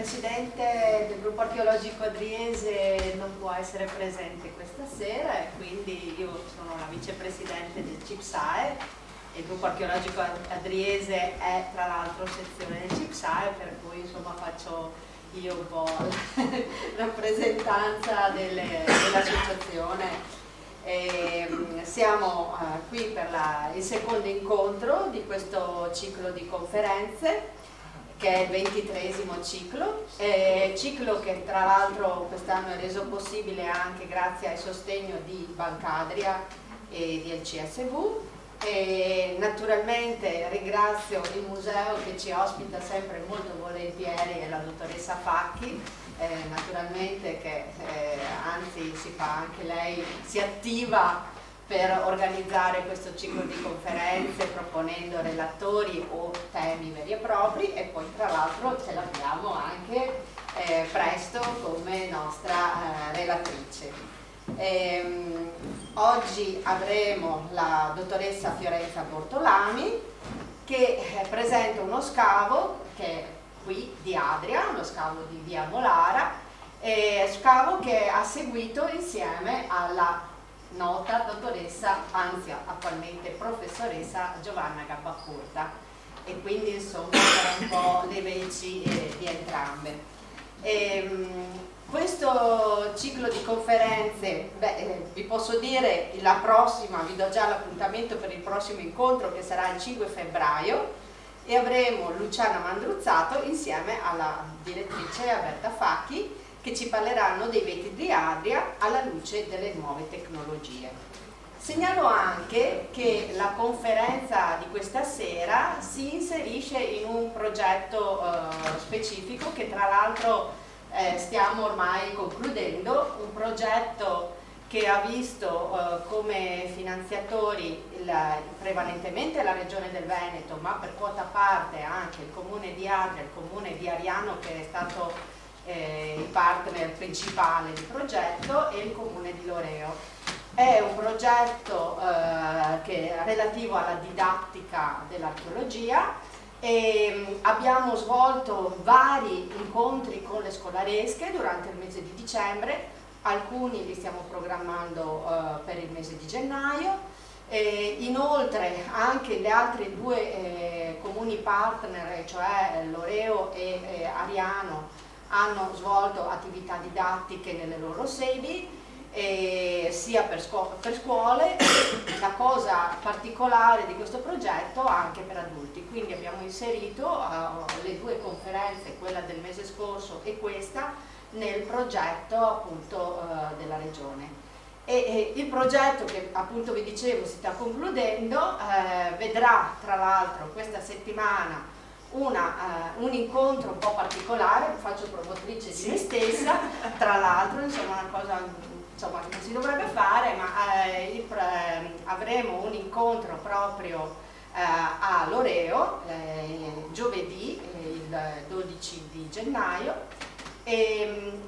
presidente del gruppo archeologico adriese non può essere presente questa sera e quindi io sono la vicepresidente del CIPSAE e il gruppo archeologico adriese è tra l'altro sezione del CIPSAE, per cui insomma faccio io un po' la rappresentanza dell'associazione. Siamo qui per il secondo incontro di questo ciclo di conferenze, che è il 23esimo ciclo, ciclo che tra l'altro quest'anno è reso possibile anche grazie al sostegno di Bancadria e di LCSV. E naturalmente ringrazio il museo che ci ospita sempre molto volentieri e la dottoressa Facchi, naturalmente che anzi si fa anche lei, si attiva per organizzare questo ciclo di conferenze proponendo relatori o temi veri e propri, e poi tra l'altro ce l'abbiamo anche presto come nostra relatrice. Oggi avremo la dottoressa Fiorenza Bortolami che presenta uno scavo che è qui di Adria, uno scavo di via Molara, scavo che ha seguito insieme alla nota dottoressa, anzi attualmente professoressa Giovanna Gabbacurta, e quindi insomma sarà un po' le veci di entrambe. Questo ciclo di conferenze, vi posso dire la prossima, vi do già l'appuntamento per il prossimo incontro che sarà il 5 febbraio e avremo Luciana Mandruzzato insieme alla direttrice Alberta Facchi che ci parleranno dei vetri di Adria alla luce delle nuove tecnologie. Segnalo anche che la conferenza di questa sera si inserisce in un progetto specifico che tra l'altro stiamo ormai concludendo, un progetto che ha visto come finanziatori prevalentemente la Regione del Veneto, ma per quota parte anche il Comune di Adria, il Comune di Ariano che è stato il partner principale del progetto, e il Comune di Loreo. È un progetto che è relativo alla didattica dell'archeologia e abbiamo svolto vari incontri con le scolaresche durante il mese di dicembre, alcuni li stiamo programmando per il mese di gennaio. Inoltre anche le altre due comuni partner, cioè Loreo e Ariano, hanno svolto attività didattiche nelle loro sedi, sia per scuole, la cosa particolare di questo progetto anche per adulti, quindi abbiamo inserito le due conferenze, quella del mese scorso e questa, nel progetto appunto della Regione. Il progetto che appunto vi dicevo si sta concludendo, vedrà tra l'altro questa settimana un incontro un po' particolare, faccio promotrice di me stessa, tra l'altro insomma una cosa insomma, che non si dovrebbe fare, ma avremo un incontro proprio a Loreo giovedì, il 12 di gennaio, e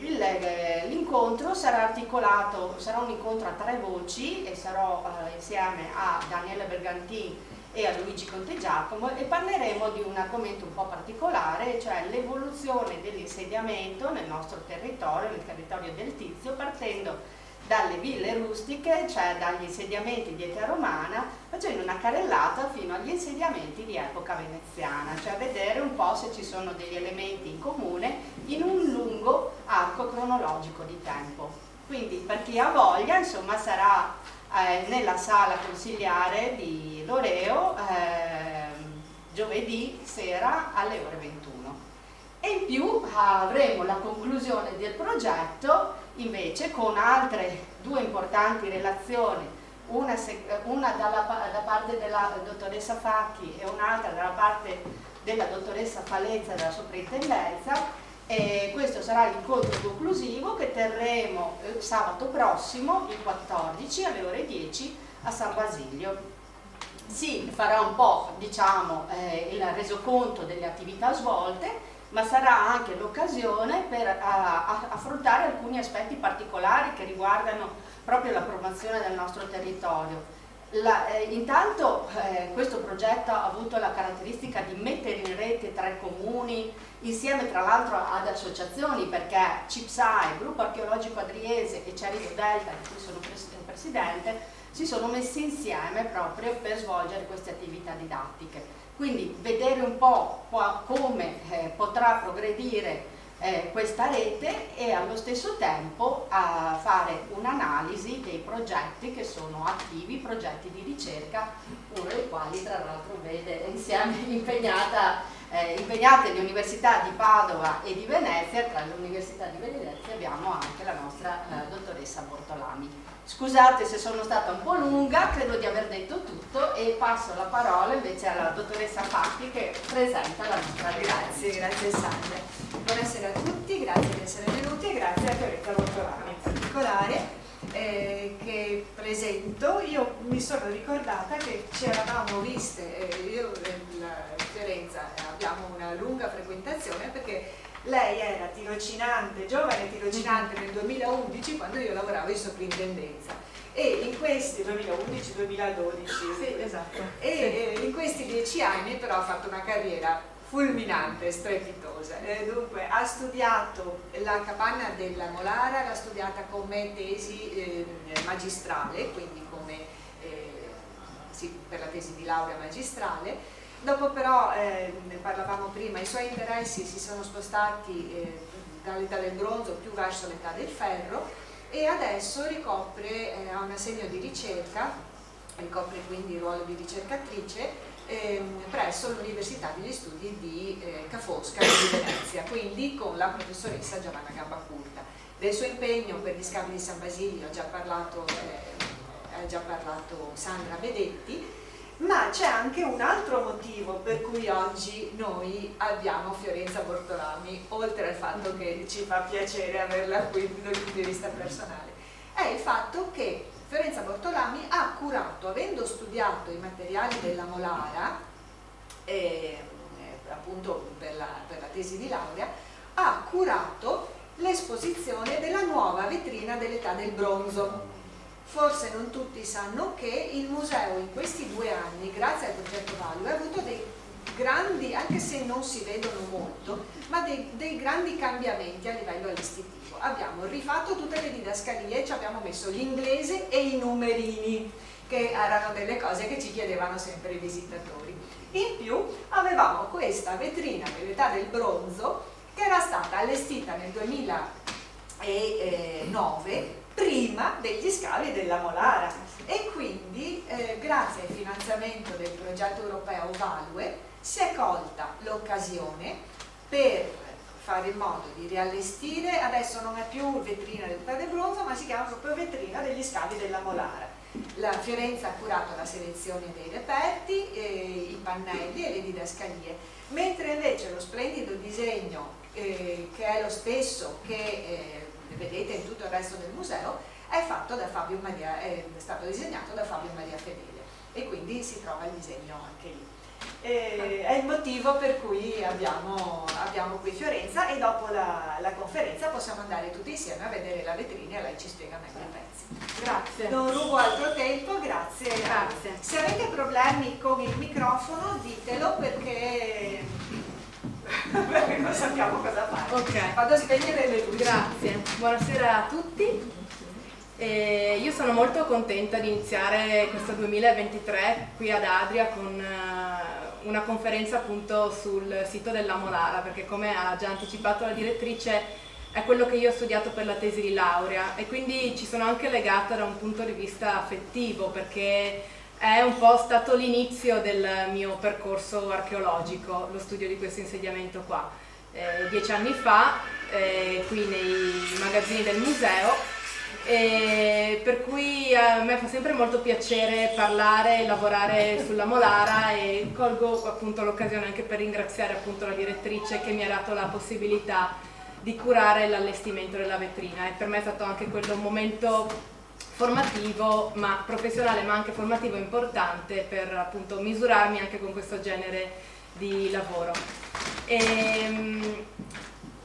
l'incontro sarà articolato, sarà un incontro a tre voci e sarò insieme a Daniele Bergantin e a Luigi Contegiacomo e parleremo di un argomento un po' particolare, cioè l'evoluzione dell'insediamento nel nostro territorio, nel territorio del Tizio, partendo dalle ville rustiche, cioè dagli insediamenti di età romana, facendo una carrellata fino agli insediamenti di epoca veneziana, cioè vedere un po' se ci sono degli elementi in comune in un lungo arco cronologico di tempo. Quindi per chi ha voglia, insomma, sarà nella sala consiliare di Loreo giovedì sera alle ore 21. E in più avremo la conclusione del progetto invece con altre due importanti relazioni, una da parte della dottoressa Facchi e un'altra dalla parte della dottoressa Falenza della soprintendenza, e questo sarà l'incontro conclusivo che terremo sabato prossimo, il 14 alle ore 10 a San Basilio. Si farà un po', diciamo, il resoconto delle attività svolte, ma sarà anche l'occasione per affrontare alcuni aspetti particolari che riguardano proprio la promozione del nostro territorio. Intanto questo progetto ha avuto la caratteristica di mettere in rete 3 comuni, insieme tra l'altro ad associazioni, perché CIPSAE, Gruppo Archeologico Adriese e Cerito Delta, di cui sono presidente, si sono messi insieme proprio per svolgere queste attività didattiche. Quindi vedere un po' come potrà progredire questa rete e allo stesso tempo fare un'analisi dei progetti che sono attivi, progetti di ricerca, uno dei quali tra l'altro vede insieme impegnate le università di Padova e di Venezia. Tra le università di Venezia abbiamo anche la nostra dottoressa Bortolami. Scusate se sono stata un po' lunga, credo di aver detto tutto e passo la parola invece alla dottoressa Fatti che presenta la nostra relazione. Grazie Sandra. Buonasera a tutti, grazie di essere venuti e grazie a Fioretta Bortolami in particolare che presento. Io mi sono ricordata che ci eravamo viste, io e Fiorenza abbiamo una lunga frequentazione perché lei era tirocinante, giovane tirocinante nel 2011 quando io lavoravo in soprintendenza e in questi 2011-2012 sì, esatto. E in questi 10 anni però ha fatto una carriera fulminante, strepitosa. Dunque ha studiato la capanna della Molara, l'ha studiata come tesi magistrale, quindi come sì, per la tesi di laurea magistrale. Dopo però, ne parlavamo prima, i suoi interessi si sono spostati dall'età del bronzo più verso l'età del ferro e adesso ricopre, ha un assegno di ricerca, ricopre quindi il ruolo di ricercatrice presso l'Università degli Studi di Ca' Foscari di Venezia, quindi con la professoressa Giovanna Gambacurta. Del suo impegno per gli scavi di San Basilio ha già parlato Sandra Bedetti. Ma c'è anche un altro motivo per cui oggi noi abbiamo Fiorenza Bortolami, oltre al fatto che ci fa piacere averla qui dal punto di vista personale, è il fatto che Fiorenza Bortolami ha curato, avendo studiato i materiali della Molara, appunto per la tesi di laurea, ha curato l'esposizione della nuova vetrina dell'età del bronzo. Forse non tutti sanno che il museo in questi 2 anni, grazie al progetto Value, ha avuto dei grandi, anche se non si vedono molto, ma dei grandi cambiamenti a livello allestitivo. Abbiamo rifatto tutte le didascalie, ci abbiamo messo l'inglese e i numerini, che erano delle cose che ci chiedevano sempre i visitatori. In più avevamo questa vetrina dell'età del bronzo che era stata allestita nel 2009 prima degli scavi della Molara e quindi grazie al finanziamento del progetto europeo Value si è colta l'occasione per fare in modo di riallestire, adesso non è più vetrina dell'età del bronzo ma si chiama proprio vetrina degli scavi della Molara. La Fiorenza ha curato la selezione dei reperti, i pannelli e le didascalie, mentre invece lo splendido disegno che è lo stesso che vedete in tutto il resto del museo è stato disegnato da Fabio Maria Fedele e quindi si trova il disegno anche lì. È il motivo per cui abbiamo qui Fiorenza e dopo la conferenza possiamo andare tutti insieme a vedere la vetrina e lei ci spiega meglio i pezzi. Grazie. Non rubo altro tempo, grazie. Se avete problemi con il microfono ditelo perché non sappiamo cosa fare. Ok. Vado a spegnere le luci. Grazie, buonasera a tutti. Io sono molto contenta di iniziare questo 2023 qui ad Adria con una conferenza appunto sul sito della Molara, perché come ha già anticipato la direttrice è quello che io ho studiato per la tesi di laurea e quindi ci sono anche legata da un punto di vista affettivo perché è un po' stato l'inizio del mio percorso archeologico, lo studio di questo insediamento qua. 10 anni fa, qui nei magazzini del museo, per cui a me fa sempre molto piacere parlare e lavorare sulla Molara e colgo appunto l'occasione anche per ringraziare appunto la direttrice che mi ha dato la possibilità di curare l'allestimento della vetrina e per me è stato anche quello un momento formativo, ma professionale ma anche formativo importante per appunto misurarmi anche con questo genere di lavoro.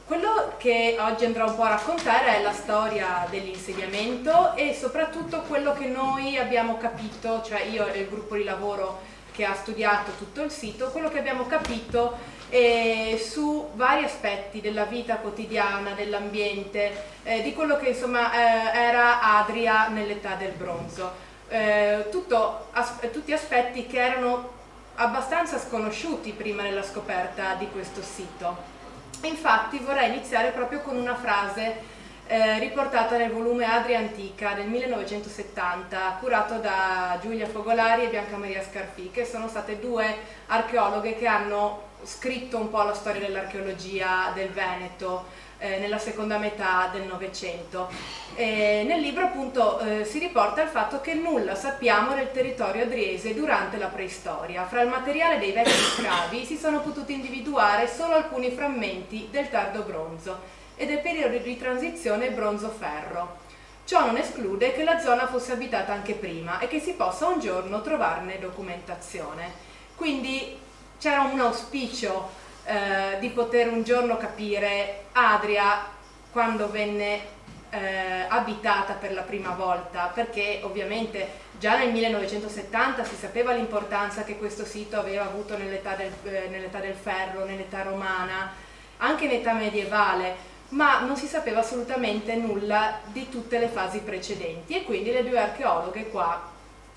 Quello che oggi andrò un po' a raccontare è la storia dell'insediamento e soprattutto quello che noi abbiamo capito, cioè io e il gruppo di lavoro che ha studiato tutto il sito, quello che abbiamo capito su vari aspetti della vita quotidiana, dell'ambiente, di quello che insomma era Adria nell'età del bronzo. Tutti aspetti che erano abbastanza sconosciuti prima della scoperta di questo sito. Infatti vorrei iniziare proprio con una frase riportata nel volume Adria Antica del 1970, curato da Giulia Fogolari e Bianca Maria Scarfì, che sono state due archeologhe che hanno scritto un po' la storia dell'archeologia del Veneto nella seconda metà del Novecento. Nel libro appunto si riporta il fatto che nulla sappiamo del territorio adriese durante la preistoria. Fra il materiale dei vecchi scavi si sono potuti individuare solo alcuni frammenti del tardo bronzo e del periodo di transizione bronzo-ferro. Ciò non esclude che la zona fosse abitata anche prima e che si possa un giorno trovarne documentazione. Quindi c'era un auspicio di poter un giorno capire Adria quando venne abitata per la prima volta, perché ovviamente già nel 1970 si sapeva l'importanza che questo sito aveva avuto nell'età del ferro, nell'età romana, anche in età medievale, ma non si sapeva assolutamente nulla di tutte le fasi precedenti, e quindi le due archeologhe qua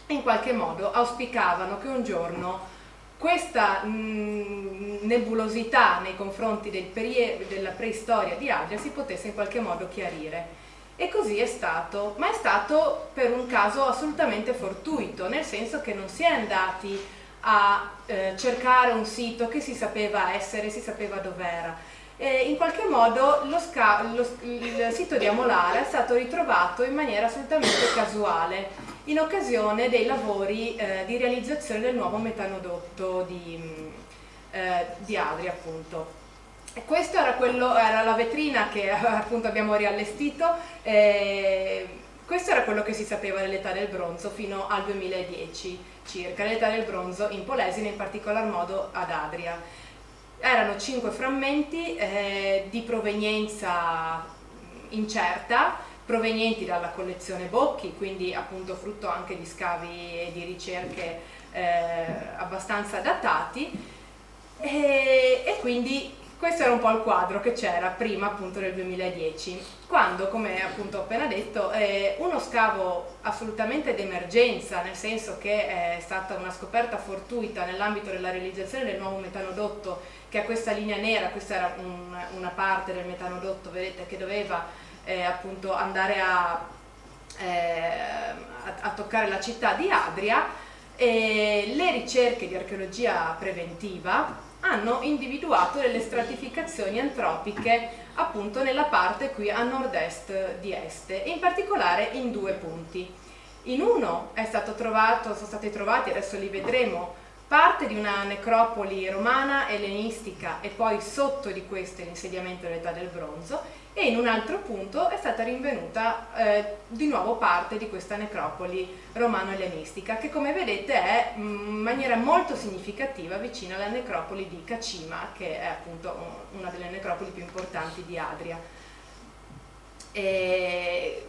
in qualche modo auspicavano che un giorno questa nebulosità nei confronti della preistoria di Adria si potesse in qualche modo chiarire. E così è stato, ma è stato per un caso assolutamente fortuito, nel senso che non si è andati a cercare un sito che si sapeva essere, si sapeva dov'era. In qualche modo il sito di Amolara è stato ritrovato in maniera assolutamente casuale in occasione dei lavori di realizzazione del nuovo metanodotto di Adria, appunto. E questo era la vetrina che appunto abbiamo riallestito. Questo era quello che si sapeva dell'età del bronzo fino al 2010 circa, l'età del bronzo in Polesine, in particolar modo ad Adria. Erano 5 frammenti di provenienza incerta, provenienti dalla collezione Bocchi, quindi appunto frutto anche di scavi e di ricerche abbastanza datati, e quindi questo era un po' il quadro che c'era prima appunto del 2010, quando, come appunto ho appena detto, uno scavo assolutamente d'emergenza, nel senso che è stata una scoperta fortuita nell'ambito della realizzazione del nuovo metanodotto, che ha questa linea nera. Questa era una parte del metanodotto, vedete, che doveva appunto andare a toccare la città di Adria, e le ricerche di archeologia preventiva hanno individuato delle stratificazioni antropiche appunto nella parte qui a nord-est di Este, e in particolare in 2 punti. In uno sono stati trovati, adesso li vedremo, parte di una necropoli romana ellenistica e poi sotto di queste l'insediamento dell'età del bronzo, e in un altro punto è stata rinvenuta di nuovo parte di questa necropoli romano-ellenistica, che come vedete è in maniera molto significativa vicina alla necropoli di Cacima, che è appunto una delle necropoli più importanti di Adria. E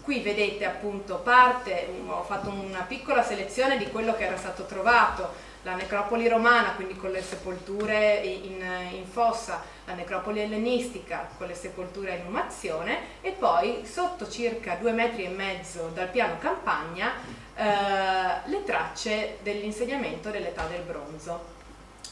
qui vedete appunto ho fatto una piccola selezione di quello che era stato trovato: la necropoli romana, quindi con le sepolture in fossa, la necropoli ellenistica con le sepolture a inumazione, e poi sotto circa 2,5 metri dal piano campagna le tracce dell'insediamento dell'età del bronzo,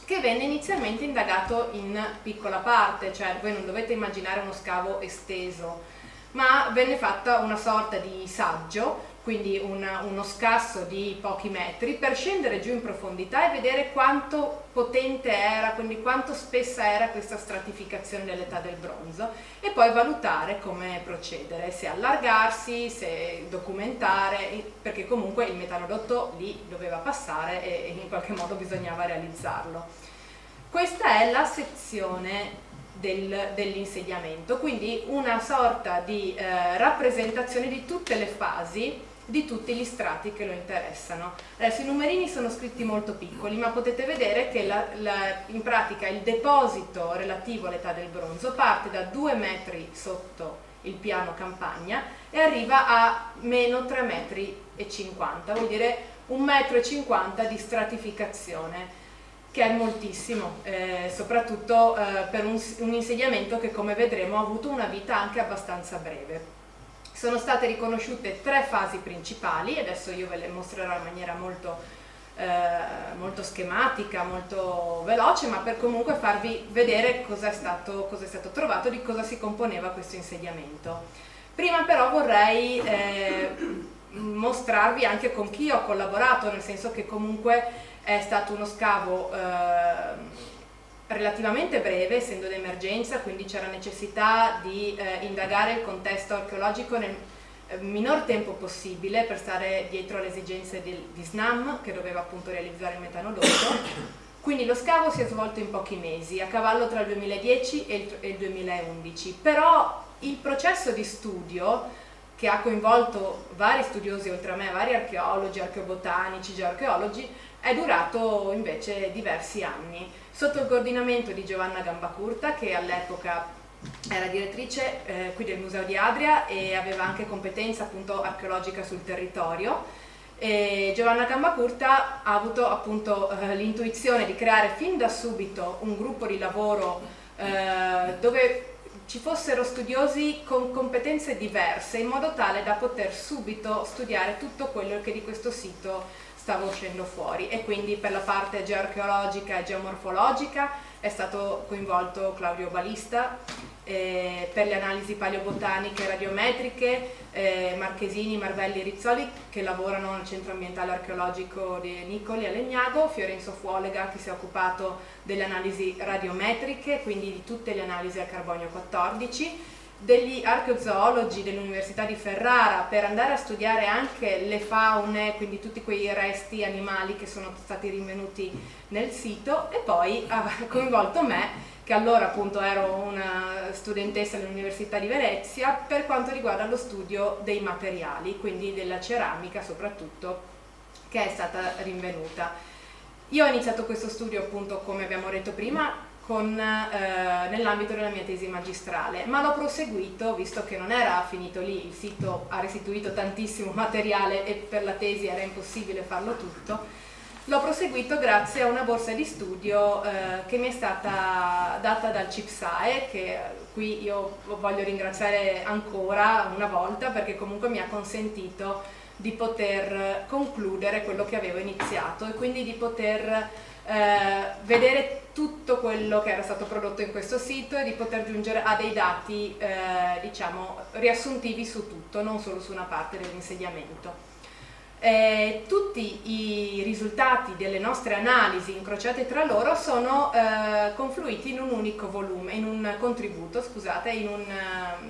che venne inizialmente indagato in piccola parte, cioè voi non dovete immaginare uno scavo esteso, ma venne fatta una sorta di saggio, quindi uno scasso di pochi metri, per scendere giù in profondità e vedere quanto potente era, quindi quanto spessa era questa stratificazione dell'età del bronzo, e poi valutare come procedere, se allargarsi, se documentare, perché comunque il metanodotto lì doveva passare e in qualche modo bisognava realizzarlo. Questa è la sezione dell'insediamento, quindi una sorta di rappresentazione di tutte le fasi, di tutti gli strati che lo interessano. Adesso i numerini sono scritti molto piccoli, ma potete vedere che in pratica il deposito relativo all'età del bronzo parte da 2 metri sotto il piano campagna e arriva a meno 3,50 metri, vuol dire 1,50 m di stratificazione, che è moltissimo, soprattutto per un insediamento che, come vedremo, ha avuto una vita anche abbastanza breve. Sono state riconosciute 3 fasi principali, adesso io ve le mostrerò in maniera molto schematica, molto veloce, ma per comunque farvi vedere cosa è stato trovato, di cosa si componeva questo insediamento. Prima però vorrei mostrarvi anche con chi ho collaborato, nel senso che comunque è stato uno scavo relativamente breve, essendo d'emergenza, quindi c'era necessità di indagare il contesto archeologico nel minor tempo possibile per stare dietro alle esigenze di SNAM, che doveva appunto realizzare il metanoloto. Quindi lo scavo si è svolto in pochi mesi, a cavallo tra il 2010 e il 2011, però il processo di studio, che ha coinvolto vari studiosi oltre a me, vari archeologi, archeobotanici, geoarcheologi, è durato invece diversi anni, sotto il coordinamento di Giovanna Gambacurta, che all'epoca era direttrice qui del Museo di Adria e aveva anche competenza appunto archeologica sul territorio. E Giovanna Gambacurta ha avuto appunto l'intuizione di creare fin da subito un gruppo di lavoro dove ci fossero studiosi con competenze diverse, in modo tale da poter subito studiare tutto quello che di questo sito stava uscendo fuori. E quindi per la parte geoarcheologica e geomorfologica è stato coinvolto Claudio Balista, per le analisi paleobotaniche e radiometriche Marchesini, Marvelli e Rizzoli, che lavorano nel centro ambientale archeologico di Nicoli a Legnago, Fiorenzo Fuolega, che si è occupato delle analisi radiometriche, quindi di tutte le analisi al carbonio 14, degli archeozoologi dell'Università di Ferrara per andare a studiare anche le faune, quindi tutti quei resti animali che sono stati rinvenuti nel sito, e poi ha coinvolto me, che allora appunto ero una studentessa all'Università di Venezia, per quanto riguarda lo studio dei materiali, quindi della ceramica soprattutto, che è stata rinvenuta. Io ho iniziato questo studio appunto, come abbiamo detto prima, nell'ambito della mia tesi magistrale, ma l'ho proseguito, visto che non era finito lì, il sito ha restituito tantissimo materiale e per la tesi era impossibile farlo tutto. L'ho proseguito grazie a una borsa di studio che mi è stata data dal CIPSAE, che qui io voglio ringraziare ancora una volta, perché comunque mi ha consentito di poter concludere quello che avevo iniziato e quindi di poter vedere tutto quello che era stato prodotto in questo sito e di poter giungere a dei dati diciamo riassuntivi su tutto, non solo su una parte dell'insediamento. Tutti i risultati delle nostre analisi incrociate tra loro sono confluiti in un unico volume, in un contributo, scusate, in un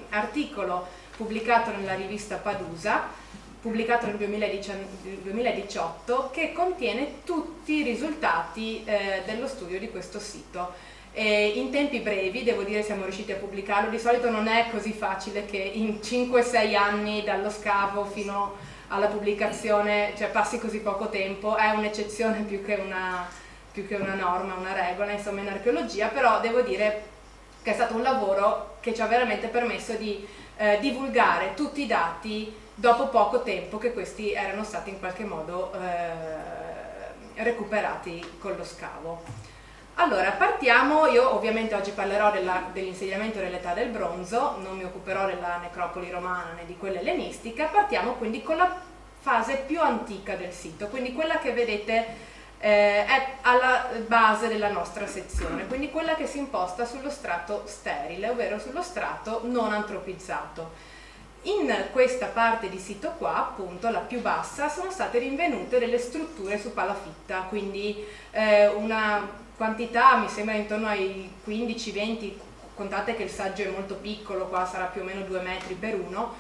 articolo pubblicato nella rivista Padusa, pubblicato nel 2018, che contiene tutti i risultati dello studio di questo sito. In tempi brevi, devo dire, siamo riusciti a pubblicarlo. Di solito non è così facile che in 5-6 anni dallo scavo fino alla pubblicazione, cioè passi così poco tempo, è un'eccezione più che una norma, una regola, insomma, in archeologia, però devo dire che è stato un lavoro che ci ha veramente permesso di divulgare tutti i dati dopo poco tempo che questi erano stati in qualche modo recuperati con lo scavo. Allora, partiamo. Io ovviamente oggi parlerò dell'insediamento dell'età del bronzo, non mi occuperò della necropoli romana né di quella ellenistica. Partiamo quindi con la fase più antica del sito, quindi quella che vedete è alla base della nostra sezione, quindi quella che si imposta sullo strato sterile, ovvero sullo strato non antropizzato. In questa parte di sito qua, appunto la più bassa, sono state rinvenute delle strutture su palafitta, quindi una quantità, mi sembra intorno ai 15-20, contate che il saggio è molto piccolo, qua sarà più o meno 2 metri per 1,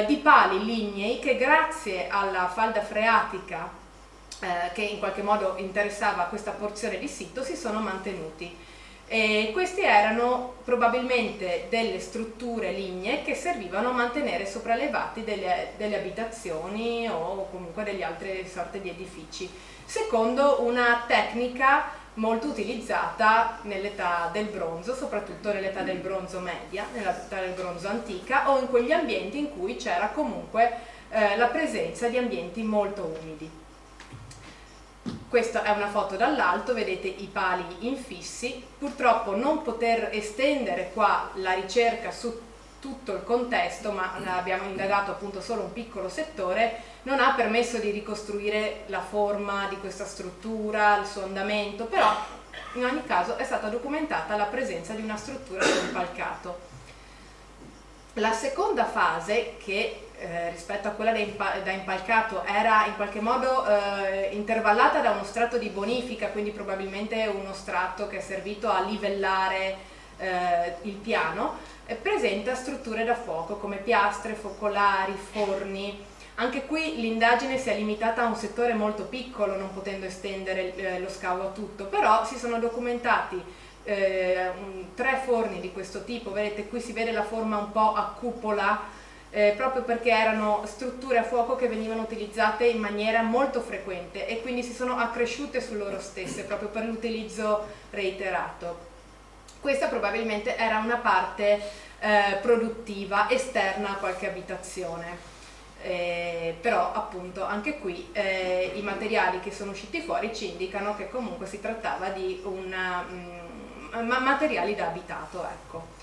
di pali lignei che grazie alla falda freatica che in qualche modo interessava questa porzione di sito si sono mantenuti. E queste erano probabilmente delle strutture lignee che servivano a mantenere sopraelevati delle abitazioni o comunque delle altre sorte di edifici, secondo una tecnica molto utilizzata nell'età del bronzo, soprattutto nell'età del bronzo media, nell'età del bronzo antica o in quegli ambienti in cui c'era comunque la presenza di ambienti molto umidi. Questa è una foto dall'alto, vedete i pali infissi. Purtroppo non poter estendere qua la ricerca su tutto il contesto, ma abbiamo indagato appunto solo un piccolo settore, non ha permesso di ricostruire la forma di questa struttura, il suo andamento, però in ogni caso è stata documentata la presenza di una struttura dell'impalcato. La seconda fase, che rispetto a quella da impalcato era in qualche modo intervallata da uno strato di bonifica, quindi probabilmente uno strato che è servito a livellare il piano, presenta strutture da fuoco come piastre, focolari, forni. Anche qui l'indagine si è limitata a un settore molto piccolo, non potendo estendere lo scavo a tutto, però si sono documentati 3 forni di questo tipo. Vedete, qui si vede la forma un po' a cupola, proprio perché erano strutture a fuoco che venivano utilizzate in maniera molto frequente e quindi si sono accresciute su loro stesse proprio per l'utilizzo reiterato. Questa probabilmente era una parte produttiva esterna a qualche abitazione. Però appunto anche qui i materiali che sono usciti fuori ci indicano che comunque si trattava di materiali da abitato, ecco.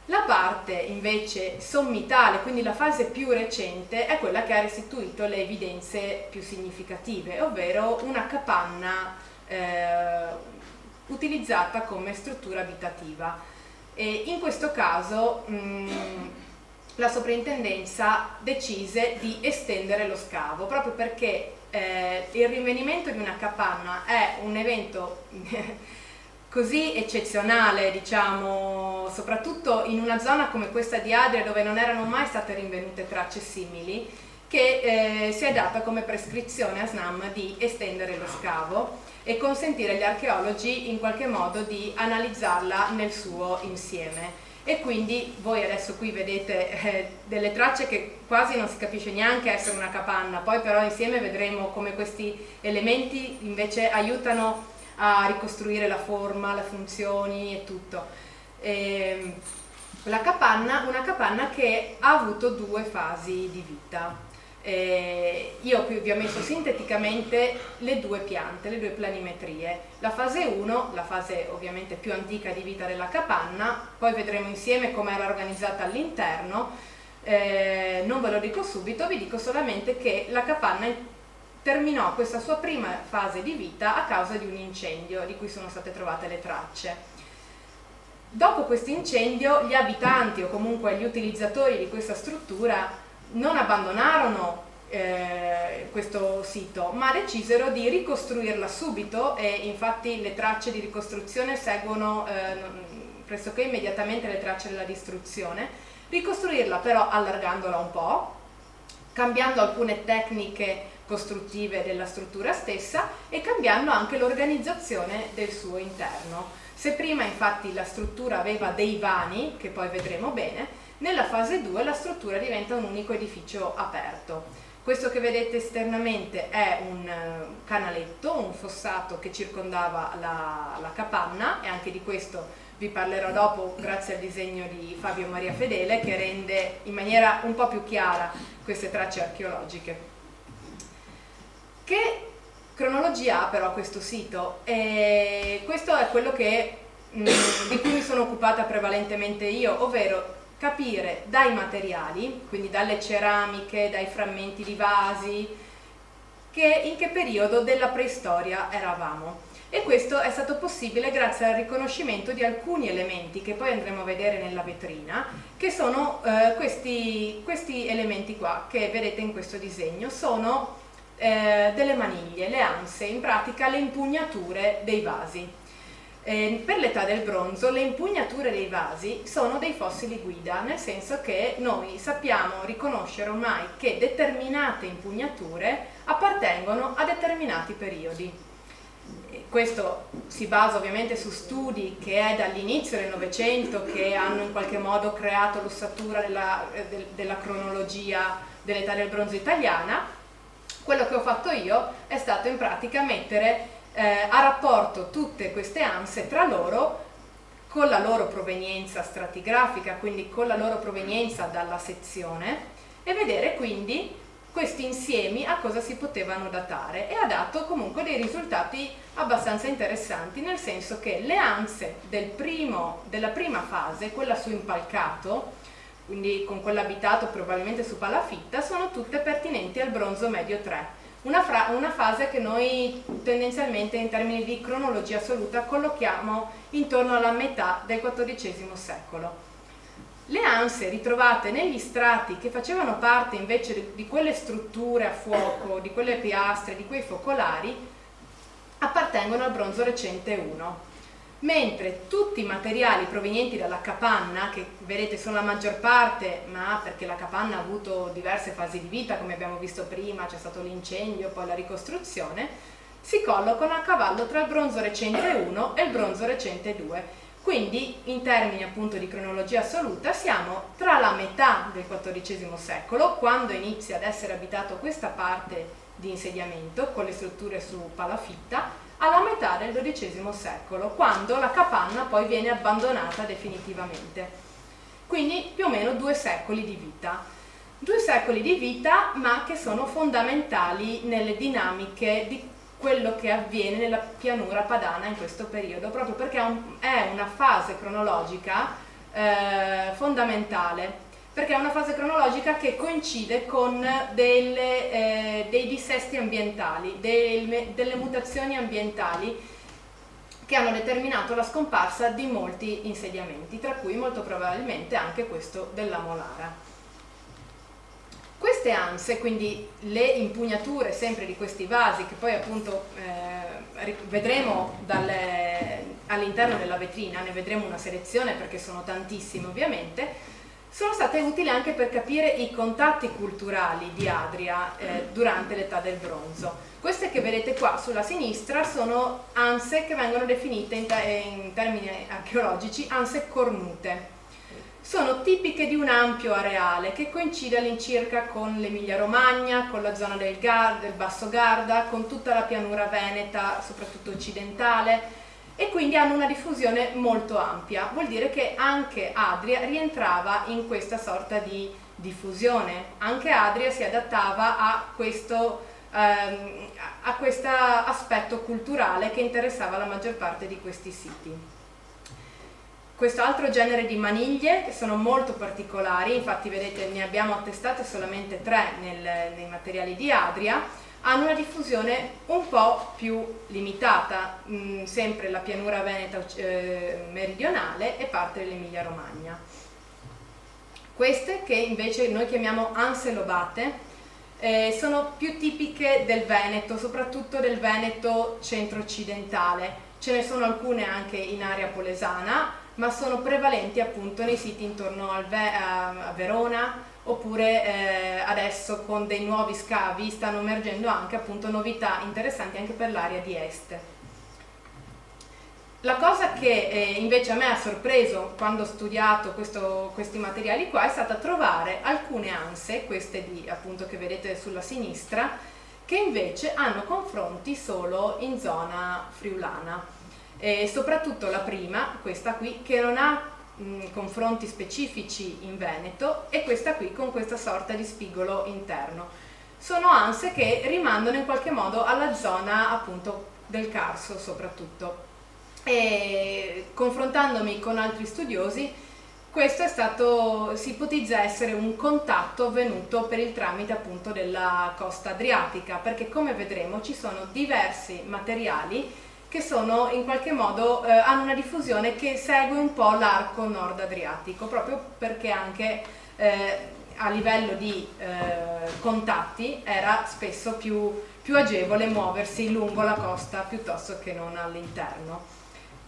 La parte invece sommitale, quindi la fase più recente, è quella che ha restituito le evidenze più significative, ovvero una capanna utilizzata come struttura abitativa. E in questo caso la soprintendenza decise di estendere lo scavo, proprio perché il rinvenimento di una capanna è un evento così eccezionale, diciamo, soprattutto in una zona come questa di Adria, dove non erano mai state rinvenute tracce simili, che si è data come prescrizione a SNAM di estendere lo scavo e consentire agli archeologi in qualche modo di analizzarla nel suo insieme. E quindi voi adesso qui vedete delle tracce che quasi non si capisce neanche essere una capanna, poi però insieme vedremo come questi elementi invece aiutano a ricostruire la forma, le funzioni e tutto. Una capanna che ha avuto 2 fasi di vita. Io qui vi ho messo sinteticamente le 2 piante, le 2 planimetrie. La fase 1, la fase ovviamente più antica di vita della capanna, poi vedremo insieme come era organizzata all'interno. Non ve lo dico subito, vi dico solamente che la capanna terminò questa sua prima fase di vita a causa di un incendio di cui sono state trovate le tracce. Dopo questo incendio gli abitanti o comunque gli utilizzatori di questa struttura non abbandonarono questo sito, ma decisero di ricostruirla subito e infatti le tracce di ricostruzione seguono pressoché immediatamente le tracce della distruzione. Ricostruirla però allargandola un po', cambiando alcune tecniche costruttive della struttura stessa e cambiando anche l'organizzazione del suo interno. Se prima infatti la struttura aveva dei vani, che poi vedremo bene, nella fase 2 la struttura diventa un unico edificio aperto. Questo che vedete esternamente è un canaletto, un fossato che circondava la capanna, e anche di questo vi parlerò dopo grazie al disegno di Fabio Maria Fedele, che rende in maniera un po' più chiara queste tracce archeologiche. Che cronologia ha però questo sito? Questo è quello di cui mi sono occupata prevalentemente io, ovvero capire dai materiali, quindi dalle ceramiche, dai frammenti di vasi, in che periodo della preistoria eravamo. E questo è stato possibile grazie al riconoscimento di alcuni elementi che poi andremo a vedere nella vetrina, che sono questi elementi qua che vedete in questo disegno. Sono delle maniglie, le anse, in pratica le impugnature dei vasi. Per l'età del bronzo le impugnature dei vasi sono dei fossili guida, nel senso che noi sappiamo riconoscere ormai che determinate impugnature appartengono a determinati periodi. Questo si basa ovviamente su studi che è dall'inizio del Novecento che hanno in qualche modo creato l'ossatura della cronologia dell'età del bronzo italiana. Quello che ho fatto io è stato in pratica mettere a rapporto tutte queste anse tra loro con la loro provenienza stratigrafica, quindi con la loro provenienza dalla sezione, e vedere quindi questi insiemi a cosa si potevano datare, e ha dato comunque dei risultati abbastanza interessanti, nel senso che le anse della prima fase, quella su impalcato, quindi con quell'abitato probabilmente su palafitta, sono tutte pertinenti al bronzo medio 3, una fase che noi tendenzialmente in termini di cronologia assoluta collochiamo intorno alla metà del XIV secolo. Le anse ritrovate negli strati che facevano parte invece di quelle strutture a fuoco, di quelle piastre, di quei focolari, appartengono al bronzo recente 1, mentre tutti i materiali provenienti dalla capanna, che vedete sono la maggior parte, ma perché la capanna ha avuto diverse fasi di vita, come abbiamo visto prima, c'è stato l'incendio, poi la ricostruzione, si collocano a cavallo tra il bronzo recente 1 e il bronzo recente 2. Quindi, in termini appunto di cronologia assoluta, siamo tra la metà del XIV secolo, quando inizia ad essere abitato questa parte di insediamento, con le strutture su palafitta, alla metà del XII secolo, quando la capanna poi viene abbandonata definitivamente. Quindi più o meno 2 secoli di vita. 2 secoli di vita, ma che sono fondamentali nelle dinamiche di quello che avviene nella pianura padana in questo periodo, proprio perché è una fase cronologica fondamentale, perché è una fase cronologica che coincide con dei dissesti ambientali, delle mutazioni ambientali che hanno determinato la scomparsa di molti insediamenti, tra cui molto probabilmente anche questo della Molara. Queste anse, quindi le impugnature sempre di questi vasi, che poi appunto vedremo all'interno della vetrina, ne vedremo una selezione perché sono tantissime ovviamente, sono state utili anche per capire i contatti culturali di Adria durante l'età del bronzo. Queste che vedete qua sulla sinistra sono anse che vengono definite in termini archeologici anse cornute. Sono tipiche di un ampio areale che coincide all'incirca con l'Emilia-Romagna, con la zona del Basso Garda, con tutta la pianura veneta, soprattutto occidentale, e quindi hanno una diffusione molto ampia. Vuol dire che anche Adria rientrava in questa sorta di diffusione. Anche Adria si adattava a questo aspetto culturale che interessava la maggior parte di questi siti. Questo altro genere di maniglie, che sono molto particolari, infatti vedete ne abbiamo attestate solamente 3 nei materiali di Adria, hanno una diffusione un po' più limitata, sempre la pianura veneta meridionale e parte dell'Emilia Romagna. Queste, che invece noi chiamiamo anse lobate, sono più tipiche del Veneto, soprattutto del Veneto centro-occidentale. Ce ne sono alcune anche in area polesana, ma sono prevalenti appunto nei siti intorno a Verona, oppure adesso con dei nuovi scavi stanno emergendo anche appunto novità interessanti anche per l'area di est. La cosa che invece a me ha sorpreso quando ho studiato questi materiali qua è stata trovare alcune anse, queste appunto che vedete sulla sinistra, che invece hanno confronti solo in zona friulana. E soprattutto la prima, questa qui, che non ha confronti specifici in Veneto, e questa qui con questa sorta di spigolo interno. Sono anse che rimandano in qualche modo alla zona appunto del Carso soprattutto. E confrontandomi con altri studiosi, questo si ipotizza essere un contatto avvenuto per il tramite appunto della costa adriatica, perché come vedremo ci sono diversi materiali che sono in qualche modo hanno una diffusione che segue un po' l'arco nord adriatico, proprio perché anche a livello di contatti era spesso più agevole muoversi lungo la costa piuttosto che non all'interno.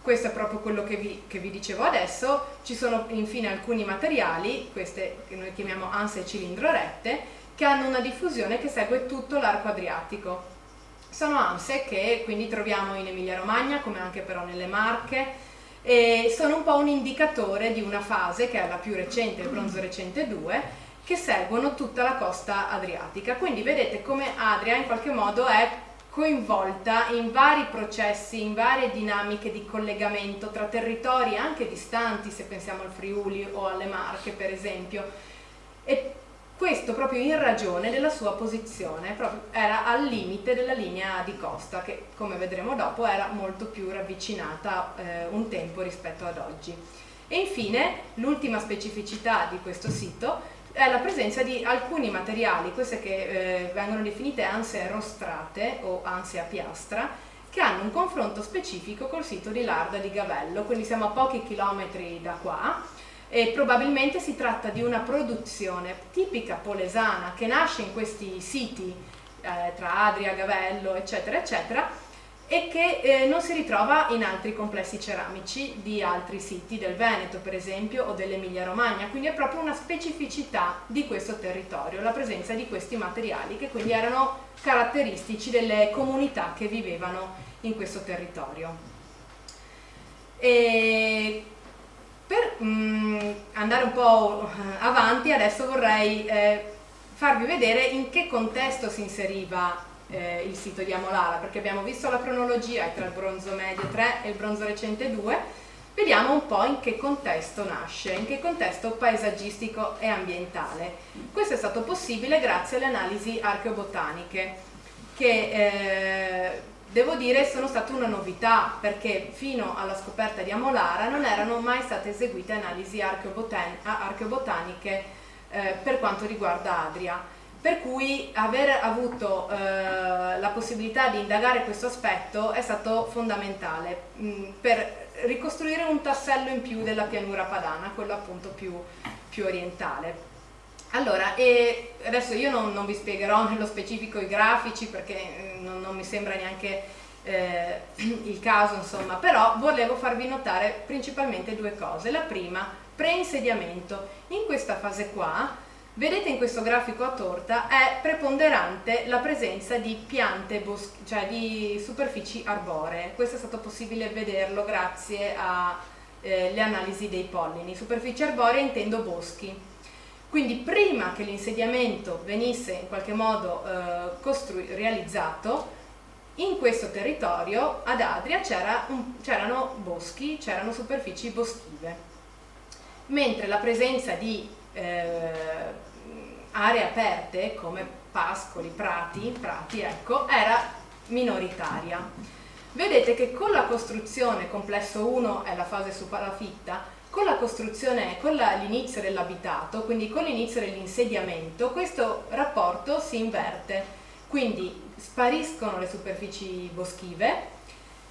Questo è proprio quello che vi dicevo adesso. Ci sono infine alcuni materiali, queste che noi chiamiamo anse cilindrorette, che hanno una diffusione che segue tutto l'arco adriatico. Sono anse che quindi troviamo in Emilia Romagna, come anche però nelle Marche, e sono un po' un indicatore di una fase che è la più recente, il bronzo recente 2, che seguono tutta la costa adriatica. Quindi vedete come Adria in qualche modo è coinvolta in vari processi, in varie dinamiche di collegamento tra territori anche distanti, se pensiamo al Friuli o alle Marche per esempio, e questo proprio in ragione della sua posizione, era al limite della linea di costa che, come vedremo dopo, era molto più ravvicinata un tempo rispetto ad oggi. E infine l'ultima specificità di questo sito è la presenza di alcuni materiali, queste che vengono definite anse rostrate o anse a piastra, che hanno un confronto specifico col sito di Larda di Gavello, quindi siamo a pochi chilometri da qua. E probabilmente si tratta di una produzione tipica polesana che nasce in questi siti tra Adria, Gavello, eccetera, eccetera, e che non si ritrova in altri complessi ceramici di altri siti del Veneto, per esempio, o dell'Emilia Romagna. Quindi è proprio una specificità di questo territorio, la presenza di questi materiali che quindi erano caratteristici delle comunità che vivevano in questo territorio. E per andare un po' avanti, adesso vorrei farvi vedere in che contesto si inseriva il sito di Amolara, perché abbiamo visto la cronologia tra il bronzo medio 3 e il bronzo recente 2, vediamo un po' in che contesto nasce, in che contesto paesaggistico e ambientale. Questo è stato possibile grazie alle analisi archeobotaniche, che devo dire sono state una novità, perché fino alla scoperta di Amolara non erano mai state eseguite analisi archeobotaniche per quanto riguarda Adria, per cui aver avuto la possibilità di indagare questo aspetto è stato fondamentale per ricostruire un tassello in più della pianura padana, quello appunto più orientale. Allora, e adesso io non vi spiegherò nello specifico i grafici, perché non mi sembra neanche il caso, insomma, però volevo farvi notare principalmente due cose. La prima, preinsediamento. In questa fase qua, vedete in questo grafico a torta, è preponderante la presenza di piante cioè di superfici arboree. Questo è stato possibile vederlo grazie alle analisi dei pollini. Superfici arboree intendo boschi. Quindi prima che l'insediamento venisse in qualche modo realizzato, in questo territorio ad Adria c'erano boschi, c'erano superfici boschive, mentre la presenza di aree aperte come pascoli, prati, ecco, era minoritaria. Vedete che con la costruzione, complesso 1 è la fase su palafitta, con la costruzione, con l'inizio dell'abitato, quindi con l'inizio dell'insediamento, questo rapporto si inverte, quindi spariscono le superfici boschive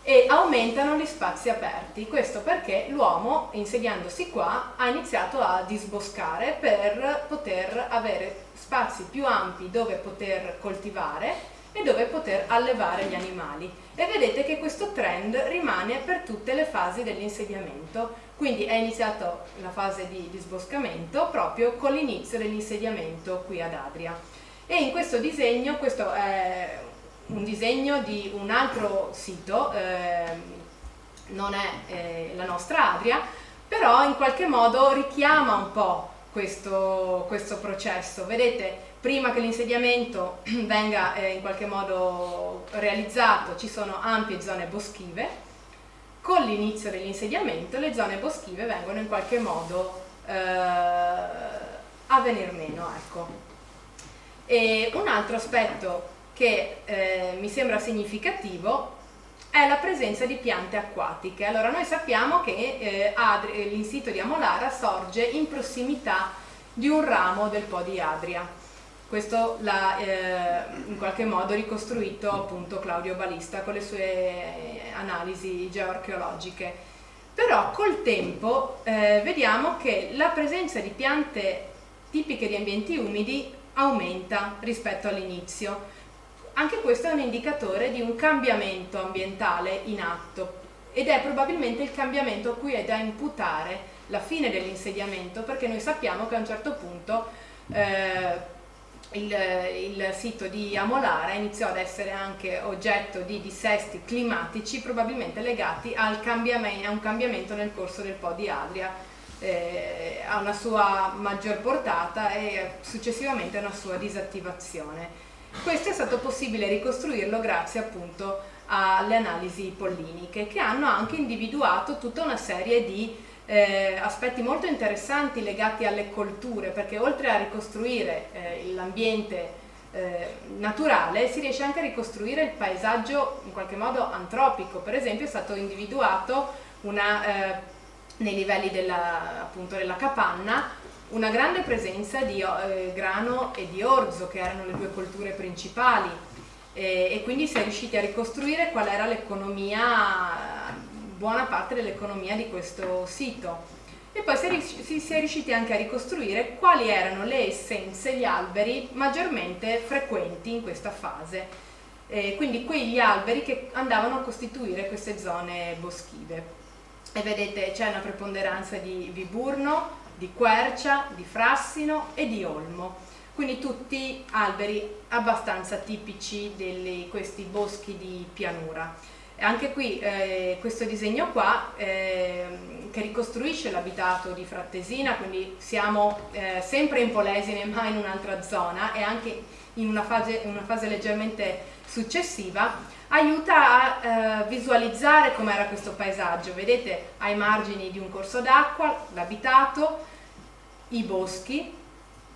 e aumentano gli spazi aperti. Questo perché l'uomo, insediandosi qua, ha iniziato a disboscare per poter avere spazi più ampi dove poter coltivare e dove poter allevare gli animali. E vedete che questo trend rimane per tutte le fasi dell'insediamento. Quindi è iniziata la fase di disboscamento proprio con l'inizio dell'insediamento qui ad Adria. E in questo disegno, questo è un disegno di un altro sito, non è la nostra Adria, però in qualche modo richiama un po' questo processo. Vedete, prima che l'insediamento venga in qualche modo realizzato, ci sono ampie zone boschive. Con l'inizio dell'insediamento le zone boschive vengono in qualche modo a venir meno, ecco. E un altro aspetto che mi sembra significativo è la presenza di piante acquatiche. Allora, noi sappiamo che il sito di Amolara sorge in prossimità di un ramo del Po di Adria. Questo l'ha in qualche modo ricostruito appunto Claudio Balista con le sue analisi geoarcheologiche. Però col tempo vediamo che la presenza di piante tipiche di ambienti umidi aumenta rispetto all'inizio. Anche questo è un indicatore di un cambiamento ambientale in atto ed è probabilmente il cambiamento a cui è da imputare la fine dell'insediamento, perché noi sappiamo che a un certo punto il sito di Amolara iniziò ad essere anche oggetto di dissesti climatici probabilmente legati a un cambiamento nel corso del Po di Adria, a una sua maggior portata e successivamente a una sua disattivazione. Questo è stato possibile ricostruirlo grazie appunto alle analisi polliniche, che hanno anche individuato tutta una serie di aspetti molto interessanti legati alle colture, perché oltre a ricostruire l'ambiente naturale, si riesce anche a ricostruire il paesaggio in qualche modo antropico. Per esempio è stato individuato nei livelli appunto della capanna una grande presenza di grano e di orzo, che erano le due colture principali, e quindi si è riusciti a ricostruire qual era l'economia, buona parte dell'economia di questo sito. E poi si è riusciti anche a ricostruire quali erano le essenze, gli alberi maggiormente frequenti in questa fase, quindi quegli alberi che andavano a costituire queste zone boschive. E vedete c'è una preponderanza di viburno, di quercia, di frassino e di olmo, quindi tutti alberi abbastanza tipici di questi boschi di pianura. E anche qui questo disegno qua che ricostruisce l'abitato di Frattesina, quindi siamo sempre in Polesine ma in un'altra zona e anche in una fase leggermente successiva, aiuta a visualizzare com'era questo paesaggio. Vedete ai margini di un corso d'acqua l'abitato, i boschi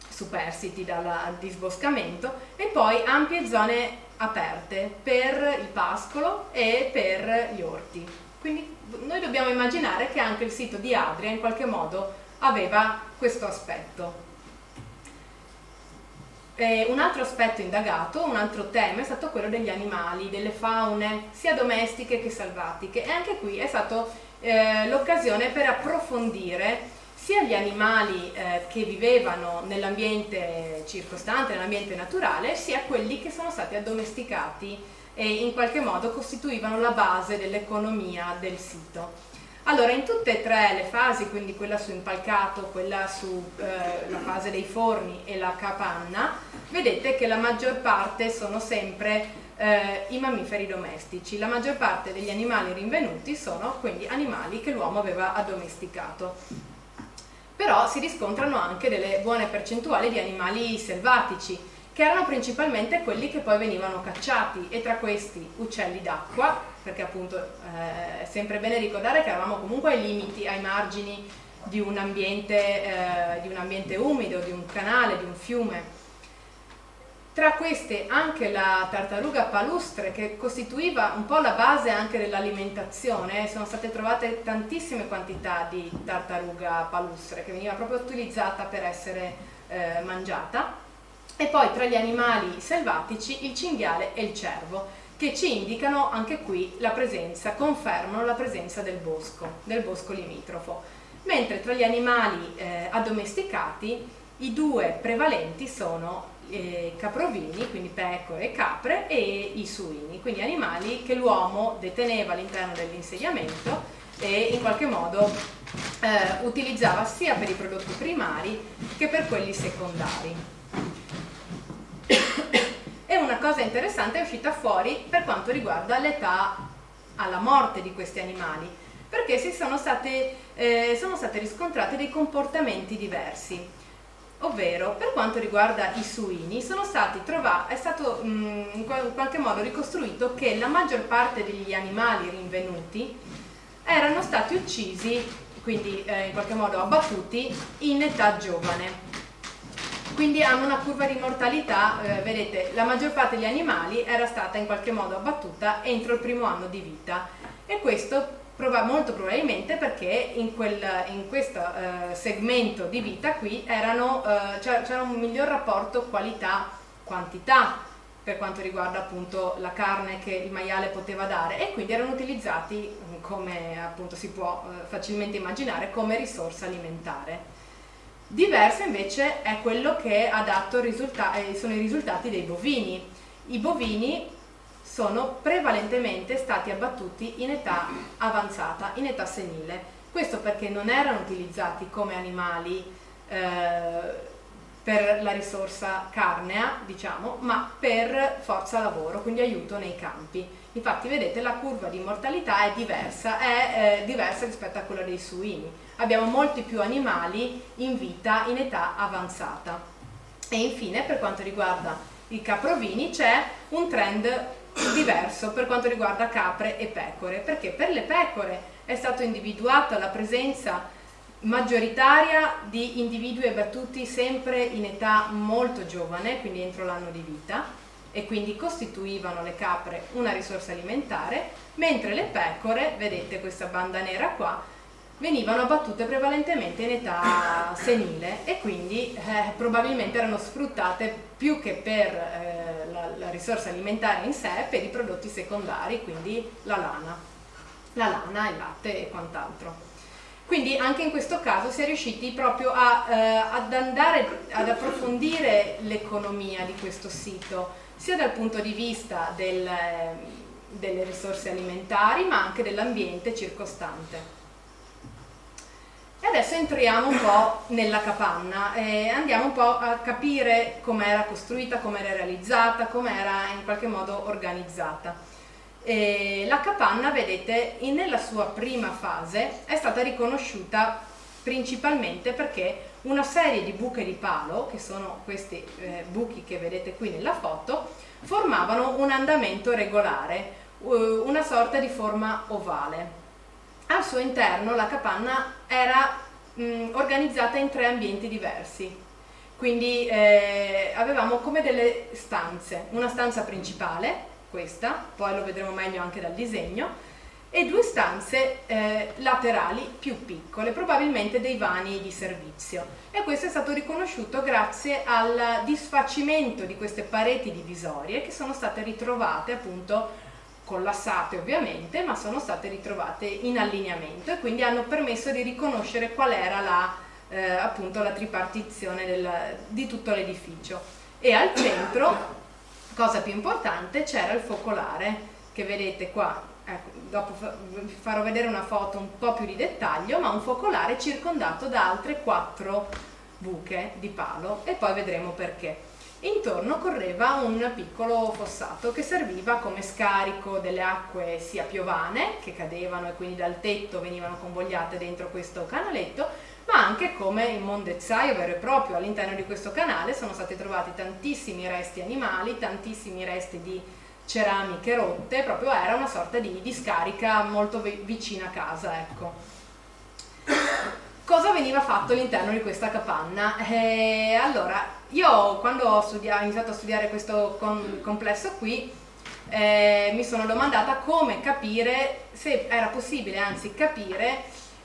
superstiti dal disboscamento e poi ampie zone aperte per il pascolo e per gli orti. Quindi noi dobbiamo immaginare che anche il sito di Adria in qualche modo aveva questo aspetto. Un altro aspetto indagato, un altro tema è stato quello degli animali, delle faune, sia domestiche che selvatiche, e anche qui è stata l'occasione per approfondire sia gli animali che vivevano nell'ambiente circostante, nell'ambiente naturale, sia quelli che sono stati addomesticati e in qualche modo costituivano la base dell'economia del sito. Allora, in tutte e tre le fasi, quindi quella su impalcato, quella sulla fase dei forni e la capanna, vedete che la maggior parte sono sempre i mammiferi domestici. La maggior parte degli animali rinvenuti sono quindi animali che l'uomo aveva addomesticato. Però si riscontrano anche delle buone percentuali di animali selvatici, che erano principalmente quelli che poi venivano cacciati, e tra questi uccelli d'acqua, perché appunto è sempre bene ricordare che eravamo comunque ai limiti, ai margini di un ambiente umido, di un canale, di un fiume. Tra queste anche la tartaruga palustre, che costituiva un po' la base anche dell'alimentazione. Sono state trovate tantissime quantità di tartaruga palustre che veniva proprio utilizzata per essere mangiata. E poi tra gli animali selvatici il cinghiale e il cervo, che ci indicano anche qui la presenza, confermano la presenza del bosco limitrofo. Mentre tra gli animali addomesticati i due prevalenti sono caprovini, quindi pecore e capre, e i suini, quindi animali che l'uomo deteneva all'interno dell'insediamento e in qualche modo utilizzava sia per i prodotti primari che per quelli secondari. E una cosa interessante è uscita fuori per quanto riguarda l'età alla morte di questi animali, perché sono state riscontrate dei comportamenti diversi. Ovvero, per quanto riguarda i suini, è stato in qualche modo ricostruito che la maggior parte degli animali rinvenuti erano stati uccisi, quindi in qualche modo abbattuti, in età giovane. Quindi hanno una curva di mortalità, vedete, la maggior parte degli animali era stata in qualche modo abbattuta entro il primo anno di vita, e questo molto probabilmente perché in questo segmento di vita qui c'era un miglior rapporto qualità-quantità per quanto riguarda appunto la carne che il maiale poteva dare, e quindi erano utilizzati, come appunto si può facilmente immaginare, come risorsa alimentare. Diverso invece è quello che ha dato sono i risultati dei bovini. I bovini sono prevalentemente stati abbattuti in età avanzata, in età senile. Questo perché non erano utilizzati come animali per la risorsa carnea, diciamo, ma per forza lavoro, quindi aiuto nei campi. Infatti vedete la curva di mortalità è diversa rispetto a quella dei suini. Abbiamo molti più animali in vita in età avanzata. E infine, per quanto riguarda i caprovini, c'è un trend diverso per quanto riguarda capre e pecore, perché per le pecore è stata individuata la presenza maggioritaria di individui abbattuti sempre in età molto giovane, quindi entro l'anno di vita, e quindi costituivano le capre una risorsa alimentare, mentre le pecore, vedete questa banda nera qua, venivano abbattute prevalentemente in età senile e quindi probabilmente erano sfruttate più che per la risorsa alimentare in sé, per i prodotti secondari, quindi la lana, il latte e quant'altro. Quindi anche in questo caso si è riusciti proprio ad andare ad approfondire l'economia di questo sito, sia dal punto di vista delle risorse alimentari, ma anche dell'ambiente circostante. E adesso entriamo un po' nella capanna e andiamo un po' a capire come era costruita, come era realizzata, come era in qualche modo organizzata. La capanna, vedete, nella sua prima fase è stata riconosciuta principalmente perché una serie di buche di palo, che sono questi buchi che vedete qui nella foto, formavano un andamento regolare, una sorta di forma ovale. Al suo interno la capanna era organizzata in 3 ambienti diversi, quindi avevamo come delle stanze, una stanza principale, questa, poi lo vedremo meglio anche dal disegno, e 2 stanze laterali più piccole, probabilmente dei vani di servizio, e questo è stato riconosciuto grazie al disfacimento di queste pareti divisorie che sono state ritrovate appunto collassate ovviamente, ma sono state ritrovate in allineamento e quindi hanno permesso di riconoscere qual era appunto la tripartizione di tutto l'edificio. E al centro, cosa più importante, c'era il focolare che vedete qua. Ecco, dopo vi farò vedere una foto un po' più di dettaglio, ma un focolare circondato da altre 4 buche di palo e poi vedremo perché. Intorno correva un piccolo fossato che serviva come scarico delle acque sia piovane, che cadevano e quindi dal tetto venivano convogliate dentro questo canaletto, ma anche come immondezzaio vero e proprio. All'interno di questo canale sono stati trovati tantissimi resti animali, tantissimi resti di ceramiche rotte, proprio era una sorta di discarica molto vicina a casa, ecco. Cosa veniva fatto all'interno di questa capanna? Allora, io quando ho iniziato a studiare questo complesso qui, mi sono domandata come capire, se era possibile anzi capire,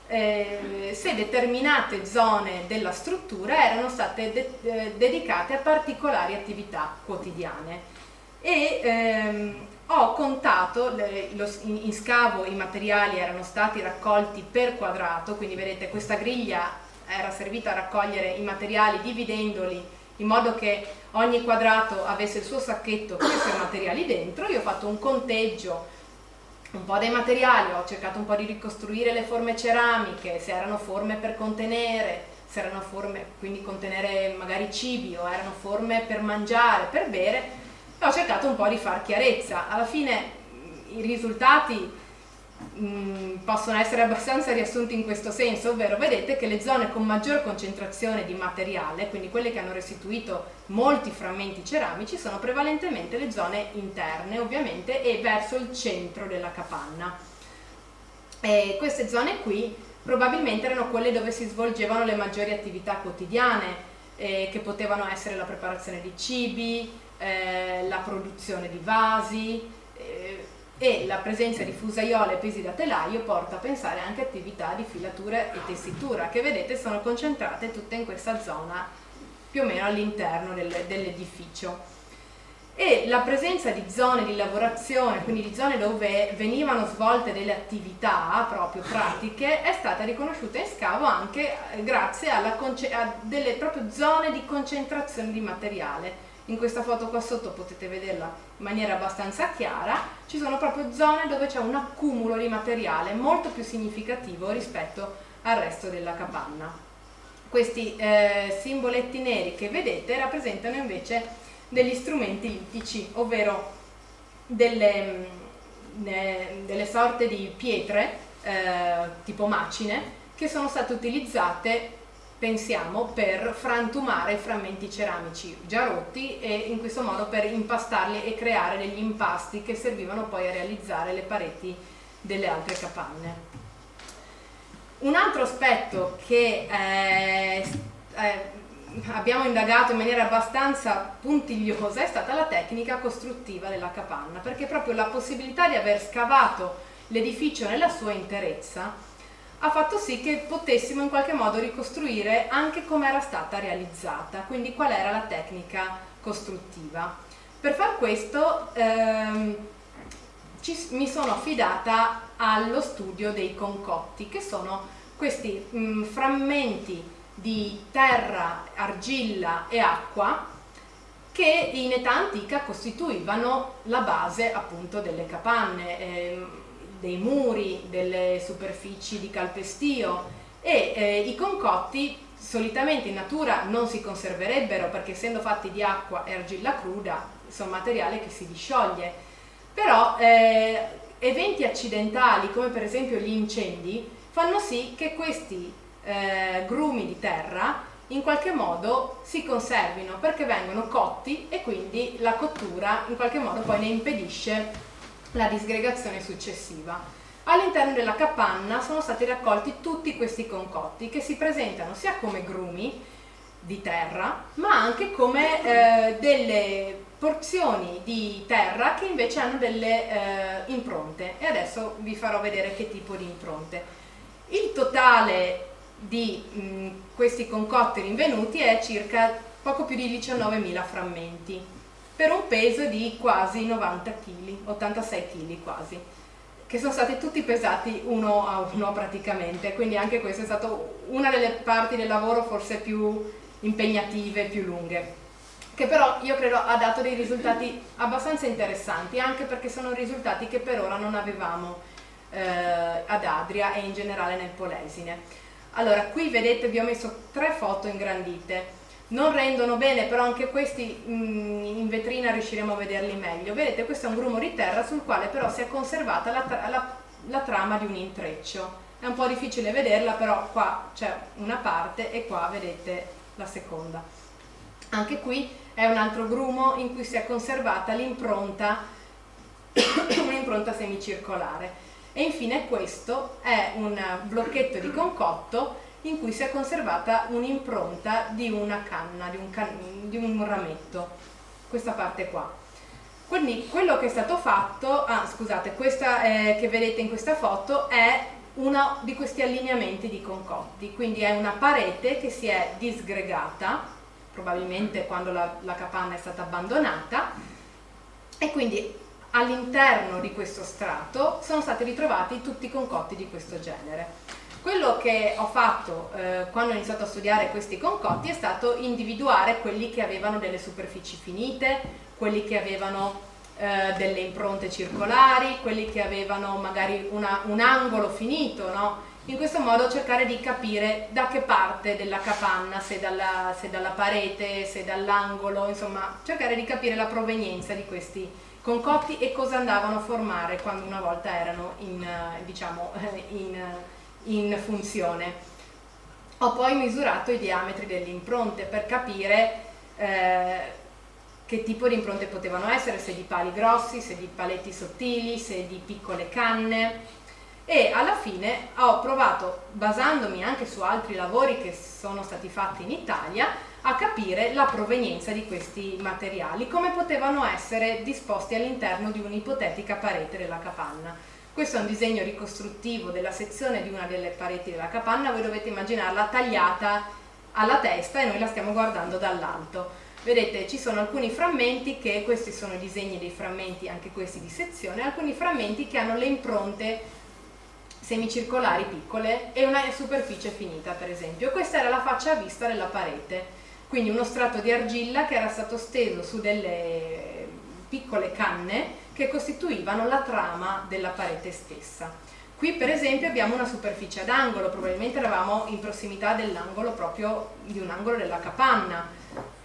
se determinate zone della struttura erano state dedicate a particolari attività quotidiane. E ho contato, in scavo i materiali erano stati raccolti per quadrato, quindi vedete questa griglia era servita a raccogliere i materiali dividendoli in modo che ogni quadrato avesse il suo sacchetto con i suoi materiali dentro. Io ho fatto un conteggio un po' dei materiali, ho cercato un po' di ricostruire le forme ceramiche, se erano forme per contenere, se erano forme quindi contenere magari cibi o erano forme per mangiare, per bere. Ho cercato un po' di far chiarezza. Alla fine i risultati possono essere abbastanza riassunti in questo senso, ovvero vedete che le zone con maggior concentrazione di materiale, quindi quelle che hanno restituito molti frammenti ceramici, sono prevalentemente le zone interne ovviamente e verso il centro della capanna. E queste zone qui probabilmente erano quelle dove si svolgevano le maggiori attività quotidiane, che potevano essere la preparazione di cibi, la produzione di vasi, e la presenza di fusaiole e pesi da telaio porta a pensare anche a attività di filatura e tessitura che vedete sono concentrate tutte in questa zona più o meno all'interno dell'edificio. E la presenza di zone di lavorazione, quindi di zone dove venivano svolte delle attività proprio pratiche, è stata riconosciuta in scavo anche grazie a delle proprio zone di concentrazione di materiale. In questa foto qua sotto potete vederla in maniera abbastanza chiara, ci sono proprio zone dove c'è un accumulo di materiale molto più significativo rispetto al resto della capanna. Questi simboletti neri che vedete rappresentano invece degli strumenti littici, ovvero delle sorte di pietre tipo macine che sono state utilizzate, pensiamo, per frantumare frammenti ceramici già rotti e in questo modo per impastarli e creare degli impasti che servivano poi a realizzare le pareti delle altre capanne. Un altro aspetto che abbiamo indagato in maniera abbastanza puntigliosa è stata la tecnica costruttiva della capanna, perché proprio la possibilità di aver scavato l'edificio nella sua interezza ha fatto sì che potessimo in qualche modo ricostruire anche come era stata realizzata, quindi qual era la tecnica costruttiva. Per far questo mi sono affidata allo studio dei concotti, che sono questi frammenti di terra, argilla e acqua che in età antica costituivano la base appunto delle capanne, dei muri, delle superfici di calpestio, e i concotti solitamente in natura non si conserverebbero perché essendo fatti di acqua e argilla cruda sono materiale che si discioglie, però eventi accidentali come per esempio gli incendi fanno sì che questi grumi di terra in qualche modo si conservino perché vengono cotti e quindi la cottura in qualche modo poi ne impedisce la disgregazione successiva. All'interno della capanna sono stati raccolti tutti questi concotti che si presentano sia come grumi di terra ma anche come delle porzioni di terra che invece hanno delle impronte, e adesso vi farò vedere che tipo di impronte. Il totale di questi concotti rinvenuti è circa poco più di 19.000 frammenti per un peso di quasi 90 kg, 86 kg quasi, che sono stati tutti pesati uno a uno praticamente, quindi anche questa è stata una delle parti del lavoro forse più impegnative, più lunghe, che però io credo ha dato dei risultati abbastanza interessanti, anche perché sono risultati che per ora non avevamo ad Adria e in generale nel Polesine. Allora, qui vedete vi ho messo 3 foto ingrandite, non rendono bene, però anche questi in vetrina riusciremo a vederli meglio. Vedete, questo è un grumo di terra sul quale però si è conservata la trama di un intreccio. È un po' difficile vederla, però qua c'è una parte e qua vedete la seconda. Anche qui è un altro grumo in cui si è conservata l'impronta, un'impronta semicircolare. E infine questo è un blocchetto di concotto in cui si è conservata un'impronta di una canna, di un rametto, questa parte qua. Quindi quello che è stato fatto, scusate, questa che vedete in questa foto è uno di questi allineamenti di concotti, quindi è una parete che si è disgregata, probabilmente quando la capanna è stata abbandonata, e quindi all'interno di questo strato sono stati ritrovati tutti i concotti di questo genere. Quello che ho fatto quando ho iniziato a studiare questi concotti è stato individuare quelli che avevano delle superfici finite, quelli che avevano delle impronte circolari, quelli che avevano magari un angolo finito, no? In questo modo cercare di capire da che parte della capanna, se dalla parete, se dall'angolo, insomma cercare di capire la provenienza di questi concotti e cosa andavano a formare quando una volta erano in funzione. Ho poi misurato i diametri delle impronte per capire che tipo di impronte potevano essere, se di pali grossi, se di paletti sottili, se di piccole canne, e alla fine ho provato, basandomi anche su altri lavori che sono stati fatti in Italia, a capire la provenienza di questi materiali, come potevano essere disposti all'interno di un'ipotetica parete della capanna. Questo è un disegno ricostruttivo della sezione di una delle pareti della capanna, voi dovete immaginarla tagliata alla testa e noi la stiamo guardando dall'alto. Vedete, ci sono alcuni frammenti che, questi sono i disegni dei frammenti, anche questi di sezione, alcuni frammenti che hanno le impronte semicircolari piccole e una superficie finita, per esempio. Questa era la faccia a vista della parete. Quindi uno strato di argilla che era stato steso su delle piccole canne che costituivano la trama della parete stessa. Qui per esempio abbiamo una superficie ad angolo, probabilmente eravamo in prossimità dell'angolo proprio di un angolo della capanna,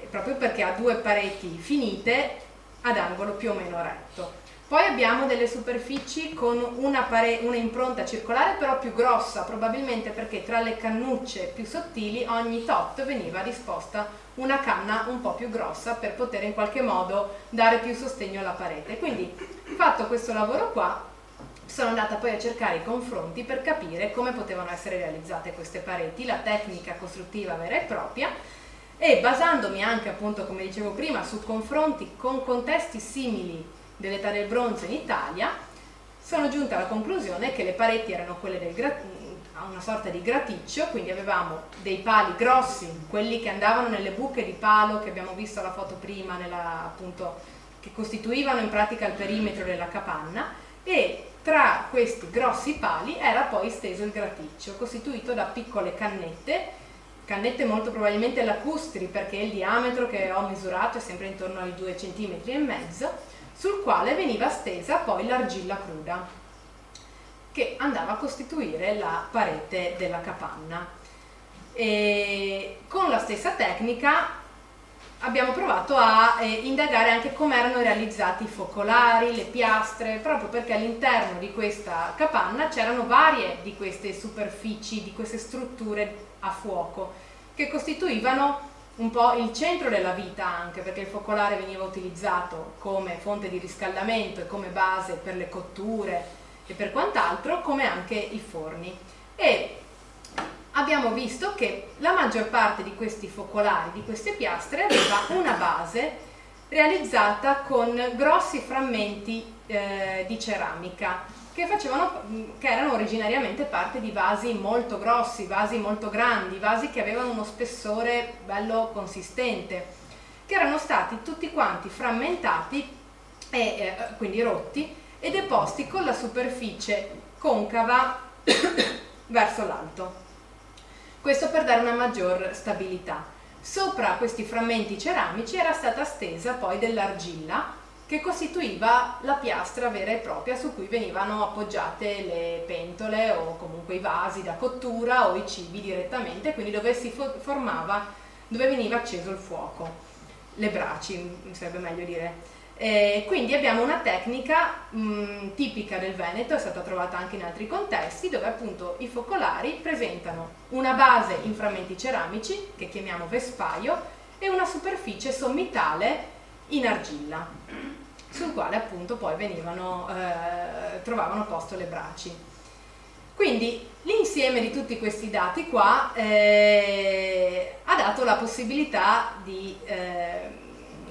proprio perché ha 2 pareti finite ad angolo più o meno retto. Poi abbiamo delle superfici con una impronta circolare però più grossa, probabilmente perché tra le cannucce più sottili ogni tot veniva disposta una canna un po' più grossa per poter in qualche modo dare più sostegno alla parete. Quindi fatto questo lavoro qua sono andata poi a cercare i confronti per capire come potevano essere realizzate queste pareti, la tecnica costruttiva vera e propria, e basandomi anche, appunto, come dicevo prima, su confronti con contesti simili dell'età del bronzo in Italia, sono giunta alla conclusione che le pareti erano quelle a una sorta di graticcio, quindi avevamo dei pali grossi, quelli che andavano nelle buche di palo che abbiamo visto alla foto prima, appunto, che costituivano in pratica il perimetro della capanna, e tra questi grossi pali era poi steso il graticcio, costituito da piccole cannette molto probabilmente lacustri, perché il diametro che ho misurato è sempre intorno ai 2,5 cm, sul quale veniva stesa poi l'argilla cruda, che andava a costituire la parete della capanna. E con la stessa tecnica abbiamo provato a indagare anche come erano realizzati i focolari, le piastre, proprio perché all'interno di questa capanna c'erano varie di queste superfici, di queste strutture a fuoco, che costituivano un po' il centro della vita, anche perché il focolare veniva utilizzato come fonte di riscaldamento e come base per le cotture e per quant'altro, come anche i forni. E abbiamo visto che la maggior parte di questi focolari, di queste piastre, aveva una base realizzata con grossi frammenti di ceramica che erano originariamente parte di vasi molto grossi, vasi molto grandi, vasi che avevano uno spessore bello consistente, che erano stati tutti quanti frammentati e quindi rotti e deposti con la superficie concava verso l'alto. Questo per dare una maggior stabilità. Sopra questi frammenti ceramici era stata stesa poi dell'argilla, che costituiva la piastra vera e propria su cui venivano appoggiate le pentole o comunque i vasi da cottura o i cibi direttamente, quindi dove dove veniva acceso il fuoco, le braci, mi sarebbe meglio dire. Quindi abbiamo una tecnica tipica del Veneto, è stata trovata anche in altri contesti, dove appunto i focolari presentano una base in frammenti ceramici, che chiamiamo vespaio, e una superficie sommitale in argilla, sul quale appunto poi trovavano posto le braci. Quindi l'insieme di tutti questi dati qua ha dato la possibilità di,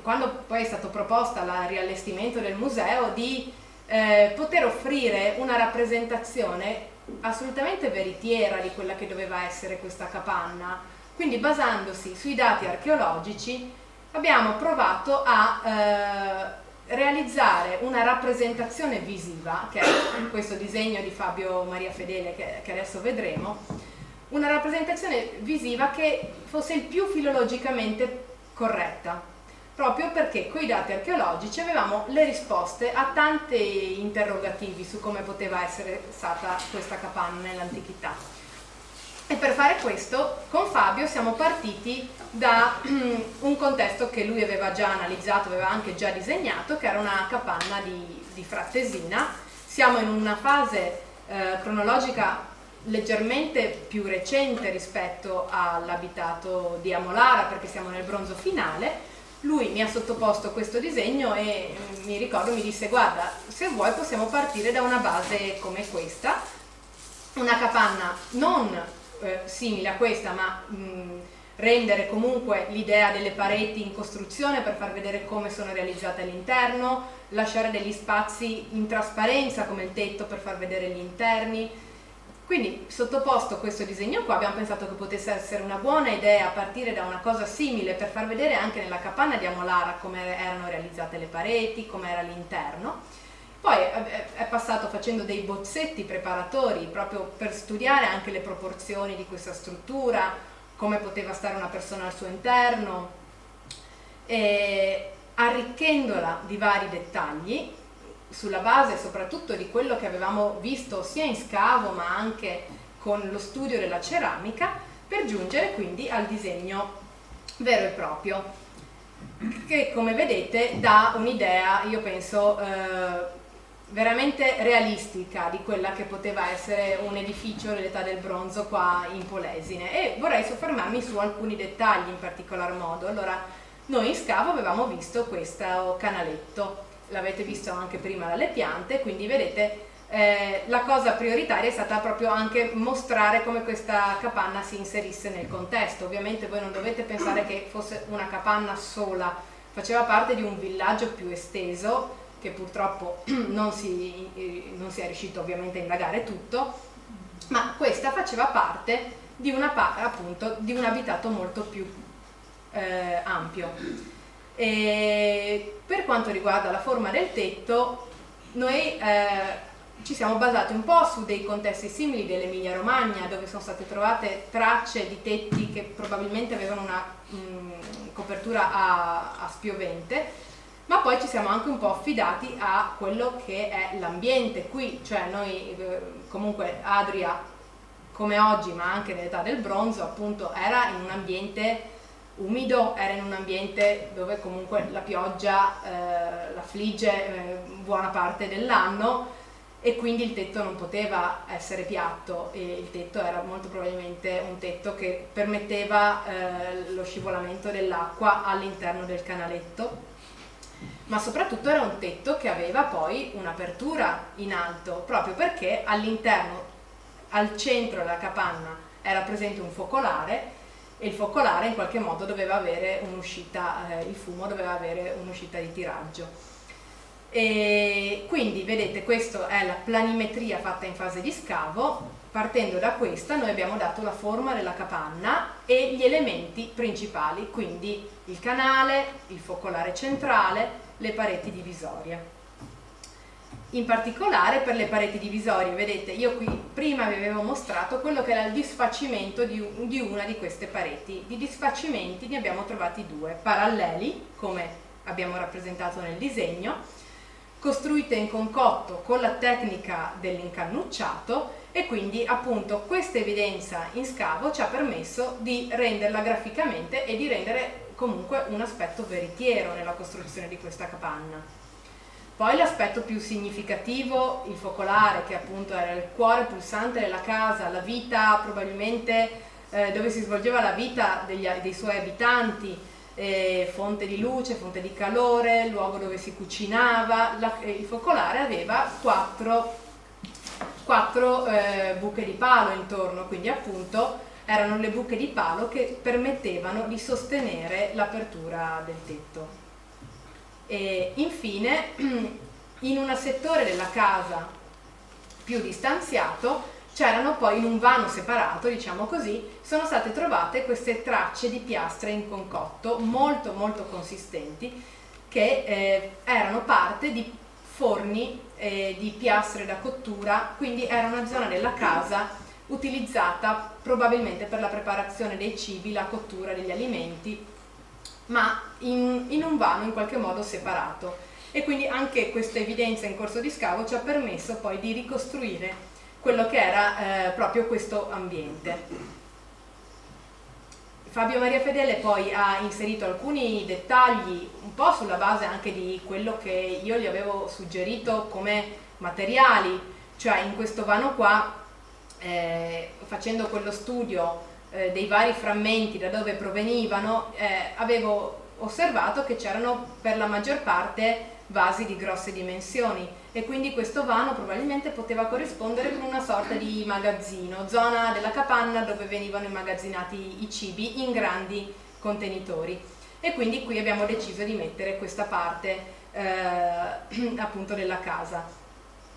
quando poi è stato proposta il riallestimento del museo, di poter offrire una rappresentazione assolutamente veritiera di quella che doveva essere questa capanna. Quindi, basandosi sui dati archeologici, abbiamo provato a realizzare una rappresentazione visiva, che è questo disegno di Fabio Maria Fedele che adesso vedremo, una rappresentazione visiva che fosse il più filologicamente corretta, proprio perché con i dati archeologici avevamo le risposte a tanti interrogativi su come poteva essere stata questa capanna nell'antichità. E per fare questo, con Fabio siamo partiti da un contesto che lui aveva già analizzato, aveva anche già disegnato, che era una capanna di Frattesina. Siamo in una fase cronologica leggermente più recente rispetto all'abitato di Amolara, perché siamo nel bronzo finale. Lui mi ha sottoposto questo disegno e mi ricordo, mi disse: guarda, se vuoi possiamo partire da una base come questa, una capanna non simile a questa, ma rendere comunque l'idea delle pareti in costruzione per far vedere come sono realizzate all'interno, lasciare degli spazi in trasparenza come il tetto per far vedere gli interni. Quindi, sottoposto questo disegno qua, abbiamo pensato che potesse essere una buona idea partire da una cosa simile per far vedere anche nella capanna di Amolara come erano realizzate le pareti, come era l'interno. Poi è passato facendo dei bozzetti preparatori proprio per studiare anche le proporzioni di questa struttura, come poteva stare una persona al suo interno, e arricchendola di vari dettagli sulla base soprattutto di quello che avevamo visto sia in scavo ma anche con lo studio della ceramica, per giungere quindi al disegno vero e proprio, che come vedete dà un'idea, io penso, veramente realistica di quella che poteva essere un edificio dell'età del bronzo qua in Polesine. E vorrei soffermarmi su alcuni dettagli in particolar modo. Allora, noi in scavo avevamo visto questo canaletto, l'avete visto anche prima dalle piante, quindi vedete la cosa prioritaria è stata proprio anche mostrare come questa capanna si inserisse nel contesto. Ovviamente voi non dovete pensare che fosse una capanna sola, faceva parte di un villaggio più esteso che purtroppo non si è riuscito ovviamente a indagare tutto, ma questa faceva parte di appunto di un abitato molto più ampio. E per quanto riguarda la forma del tetto, noi ci siamo basati un po' su dei contesti simili dell'Emilia Romagna, dove sono state trovate tracce di tetti che probabilmente avevano una copertura a spiovente, ma poi ci siamo anche un po' affidati a quello che è l'ambiente qui, cioè noi comunque Adria, come oggi ma anche nell'età del bronzo, appunto era in un ambiente umido, era in un ambiente dove comunque la pioggia l'affligge buona parte dell'anno, e quindi il tetto non poteva essere piatto, e il tetto era molto probabilmente un tetto che permetteva lo scivolamento dell'acqua all'interno del canaletto, ma soprattutto era un tetto che aveva poi un'apertura in alto, proprio perché all'interno, al centro della capanna, era presente un focolare, e il focolare in qualche modo doveva avere un'uscita, il fumo doveva avere un'uscita di tiraggio. E quindi vedete, questa è la planimetria fatta in fase di scavo. Partendo da questa noi abbiamo dato la forma della capanna e gli elementi principali, quindi il canale, il focolare centrale, le pareti divisorie. In particolare per le pareti divisorie, vedete, io qui prima vi avevo mostrato quello che era il disfacimento di una di queste pareti. Di disfacimenti ne abbiamo trovati due, paralleli, come abbiamo rappresentato nel disegno, costruite in concotto con la tecnica dell'incannucciato, e quindi appunto questa evidenza in scavo ci ha permesso di renderla graficamente e di rendere comunque un aspetto veritiero nella costruzione di questa capanna. Poi l'aspetto più significativo, il focolare, che appunto era il cuore pulsante della casa, la vita probabilmente dove si svolgeva la vita dei suoi abitanti, fonte di luce, fonte di calore, luogo dove si cucinava. Il focolare aveva quattro buche di palo intorno, quindi appunto erano le buche di palo che permettevano di sostenere l'apertura del tetto. E infine, in un settore della casa più distanziato, c'erano poi, in un vano separato, diciamo così, sono state trovate queste tracce di piastre in concotto molto molto consistenti, che erano parte di forni di piastre da cottura, quindi era una zona della casa utilizzata probabilmente per la preparazione dei cibi, la cottura degli alimenti, ma in un vano in qualche modo separato. E quindi anche questa evidenza in corso di scavo ci ha permesso poi di ricostruire quello che era proprio questo ambiente. Fabio Maria Fedele poi ha inserito alcuni dettagli, un po' sulla base anche di quello che io gli avevo suggerito come materiali, cioè in questo vano qua, facendo quello studio dei vari frammenti da dove provenivano, avevo osservato che c'erano per la maggior parte vasi di grosse dimensioni, e quindi questo vano probabilmente poteva corrispondere con una sorta di magazzino, zona della capanna dove venivano immagazzinati i cibi in grandi contenitori, e quindi qui abbiamo deciso di mettere questa parte appunto della casa.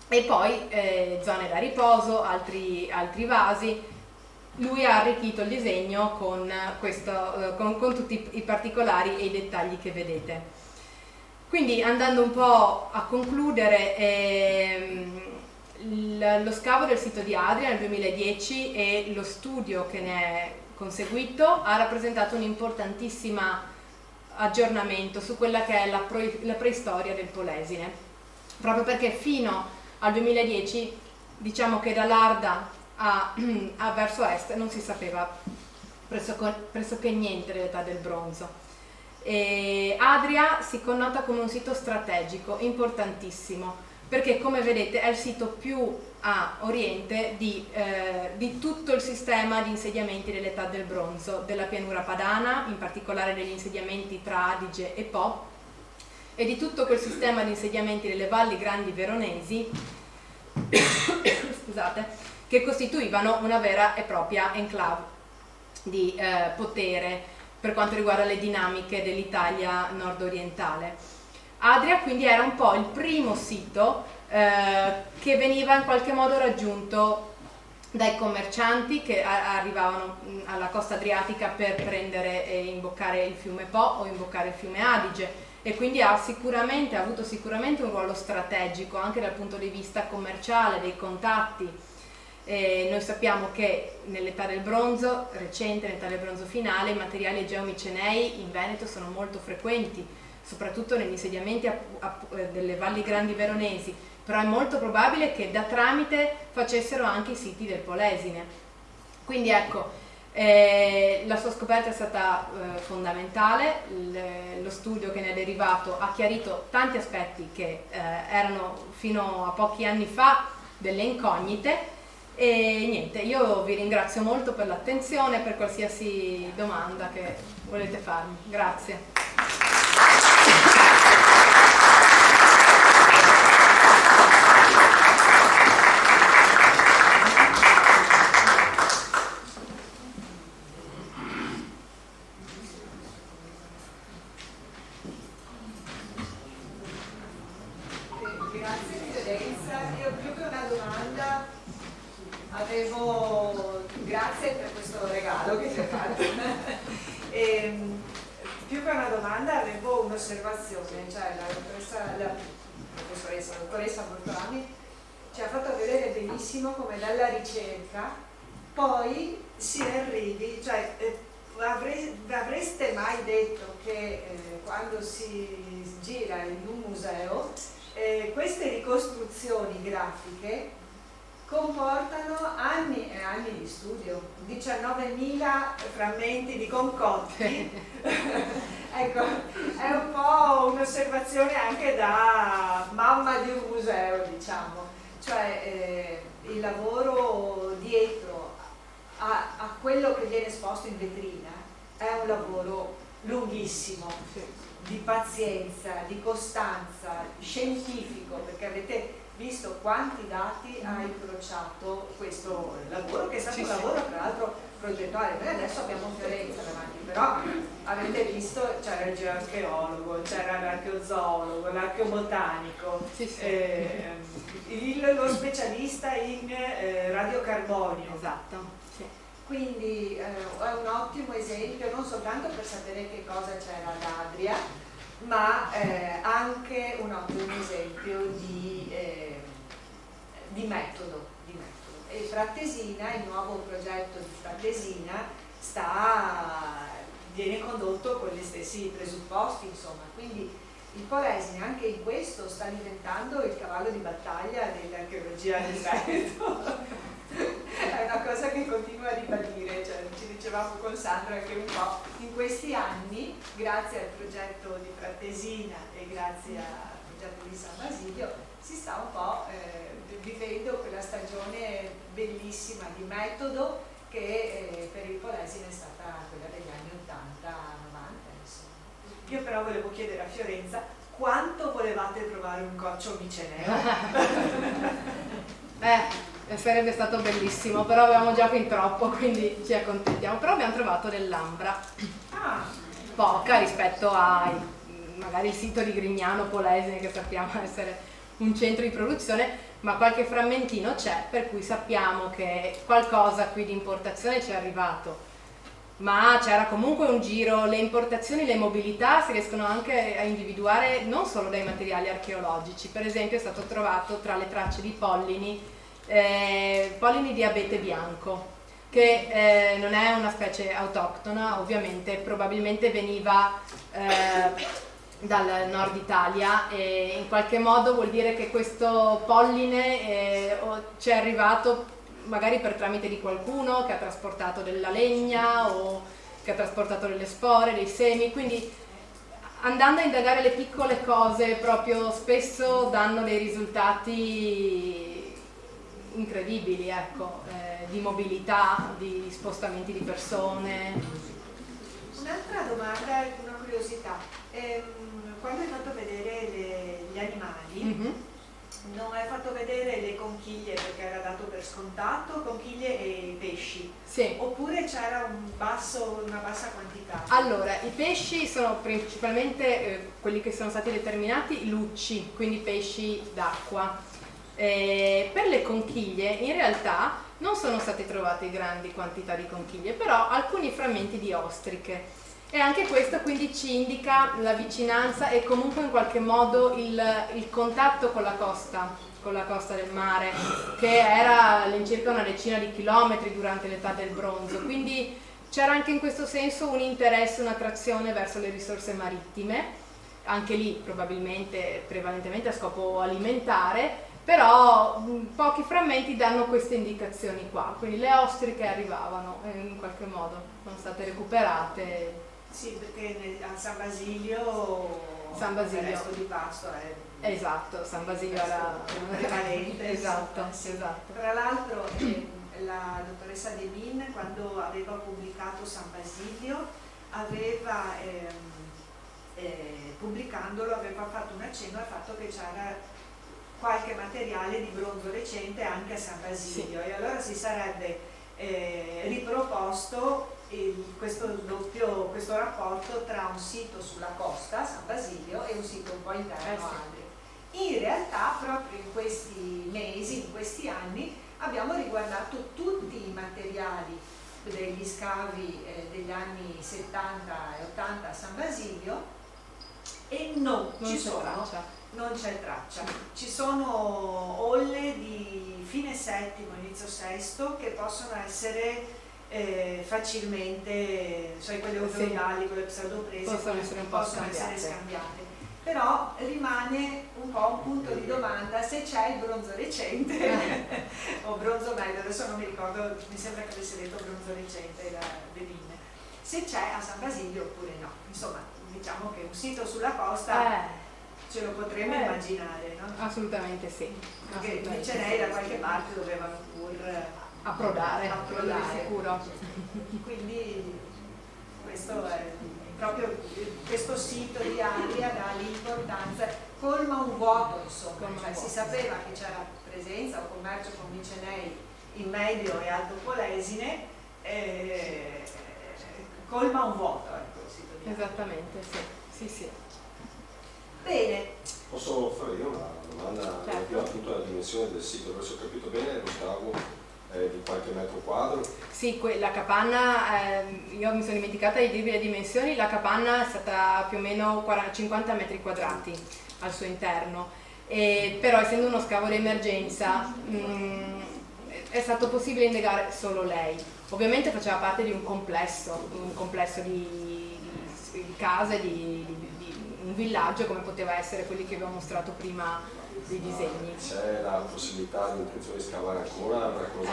E poi zone da riposo, altri vasi. Lui ha arricchito il disegno con tutti i particolari e i dettagli che vedete. Quindi, andando un po' a concludere, lo scavo del sito di Adria nel 2010 e lo studio che ne è conseguito ha rappresentato un importantissimo aggiornamento su quella che è la preistoria del Polesine, proprio perché fino al 2010, diciamo che da Larda a verso est non si sapeva pressoché niente dell'età del bronzo. E Adria si connota come un sito strategico importantissimo, perché come vedete è il sito più a oriente di tutto il sistema di insediamenti dell'età del bronzo della pianura padana, in particolare degli insediamenti tra Adige e Po, e di tutto quel sistema di insediamenti delle valli grandi veronesi scusate, che costituivano una vera e propria enclave di potere per quanto riguarda le dinamiche dell'Italia nord-orientale. Adria quindi era un po' il primo sito che veniva in qualche modo raggiunto dai commercianti che arrivavano alla costa adriatica per prendere e imboccare il fiume Po o imboccare il fiume Adige, e quindi ha avuto sicuramente un ruolo strategico anche dal punto di vista commerciale, dei contatti. Noi sappiamo che nell'età del bronzo recente, nell'età del bronzo finale, i materiali geomicenei in Veneto sono molto frequenti, soprattutto negli insediamenti delle valli grandi veronesi, però è molto probabile che da tramite facessero anche i siti del Polesine. Quindi ecco, la sua scoperta è stata fondamentale, lo studio che ne è derivato ha chiarito tanti aspetti che erano fino a pochi anni fa delle incognite. E niente, io vi ringrazio molto per l'attenzione, per qualsiasi domanda che volete farmi. Grazie. Grazie per questo regalo che ti ho fatto. Più che una domanda avevo un'osservazione, cioè la dottoressa Bortolami ci ha fatto vedere benissimo come dalla ricerca poi si arrivi, cioè avreste mai detto che quando si gira in un museo queste ricostruzioni grafiche comportano anni e anni di studio, 19.000 frammenti di concotti. Ecco, è un po' un'osservazione anche da mamma di un museo, diciamo, cioè il lavoro dietro a quello che viene esposto in vetrina è un lavoro lunghissimo, di pazienza, di costanza, scientifico, perché avete visto quanti dati ha incrociato questo lavoro, che è stato un lavoro tra l'altro progettuale. Noi adesso abbiamo Fiorenza davanti, però avete visto c'era il geoarcheologo, c'era l'archeozoologo, l'archeobotanico, lo specialista in radiocarbonio. Esatto. Quindi è un ottimo esempio non soltanto per sapere che cosa c'era ad Adria, ma anche un ottimo esempio di metodo. E Frattesina, il nuovo progetto di Frattesina viene condotto con gli stessi presupposti, insomma, quindi il Polesine anche in questo sta diventando il cavallo di battaglia dell'archeologia del Veneto. È una cosa che continuo a ribadire, cioè, ci dicevamo con Sandra che un po' in questi anni, grazie al progetto di Frattesina e grazie al progetto di San Basilio, si sta un po' vivendo quella stagione bellissima di metodo che per il Polesine è stata quella degli anni 80-90, insomma. Io però volevo chiedere a Fiorenza quanto volevate trovare un coccio miceneo? Sarebbe stato bellissimo, però avevamo già fin troppo, quindi ci accontentiamo. Però abbiamo trovato dell'ambra, poca rispetto a magari il sito di Grignano Polesine, che sappiamo essere un centro di produzione, ma qualche frammentino c'è, per cui sappiamo che qualcosa qui di importazione ci è arrivato. Ma c'era comunque un giro, le importazioni, le mobilità si riescono anche a individuare non solo dai materiali archeologici. Per esempio è stato trovato tra le tracce di pollini di abete bianco, che non è una specie autoctona, ovviamente, probabilmente veniva dal nord Italia, e in qualche modo vuol dire che questo polline ci è arrivato magari per tramite di qualcuno che ha trasportato della legna o che ha trasportato delle spore, dei semi, quindi andando a indagare le piccole cose proprio spesso danno dei risultati incredibili, ecco, di mobilità, di spostamenti di persone. Un'altra domanda, una curiosità, quando hai fatto vedere gli animali, Non hai fatto vedere le conchiglie perché era dato per scontato, conchiglie e pesci? Sì. Oppure c'era una bassa quantità? Allora, i pesci sono principalmente quelli che sono stati determinati lucci, quindi pesci d'acqua. Per le conchiglie in realtà non sono state trovate grandi quantità di conchiglie, però alcuni frammenti di ostriche. E anche questo quindi ci indica la vicinanza e comunque in qualche modo il contatto con la costa del mare, che era all'incirca una decina di chilometri durante l'età del bronzo. Quindi c'era anche in questo senso un interesse, un'attrazione verso le risorse marittime, anche lì probabilmente prevalentemente a scopo alimentare, però pochi frammenti danno queste indicazioni qua, quindi le ostriche arrivavano in qualche modo, sono state recuperate. Sì, perché a San Basilio il resto di pasto è San Basilio era prevalente. esatto. Tra l'altro la dottoressa De Min, quando aveva pubblicato San Basilio, pubblicandolo aveva fatto un accenno al fatto che c'era qualche materiale di bronzo recente anche a San Basilio, e allora si sarebbe riproposto questo rapporto tra un sito sulla costa, San Basilio, e un sito un po' interno Adria. In realtà proprio in questi mesi, in questi anni, abbiamo riguardato tutti i materiali degli scavi degli anni 70 e 80 a San Basilio e non c'è traccia. Ci sono olle di fine settimo, inizio sesto, che possono essere facilmente, quelle ovoidali, quelle pseudoprese, possono essere scambiate. Però rimane un po' un punto di domanda se c'è il bronzo recente o bronzo medio, adesso non mi ricordo, mi sembra che avesse detto bronzo recente da Devine, se c'è a San Basilio oppure no. Insomma, diciamo che un sito sulla costa ce lo potremmo immaginare, no? Assolutamente sì. Perché i Micenei da qualche parte dovevano pur approdare. Sicuro. Quindi questo è proprio, questo sito di Adria dà l'importanza, colma un vuoto, insomma, si sapeva che c'era presenza o commercio con Micenei in Medio e Alto Polesine, colma un vuoto, ecco, il sito di Adria. Esattamente, sì. Bene. Posso fare io una domanda relativa appunto alla dimensione del sito? Adesso ho capito bene, lo scavo di qualche metro quadro? Sì, la capanna, io mi sono dimenticata di dirvi le dimensioni, la capanna è stata più o meno 50 metri quadrati al suo interno, però essendo uno scavo di emergenza è stato possibile indagare solo lei. Ovviamente faceva parte di un complesso di case, di un villaggio come poteva essere quelli che vi ho mostrato prima dei disegni. C'è la possibilità di intenzione di scavare ancora una cosa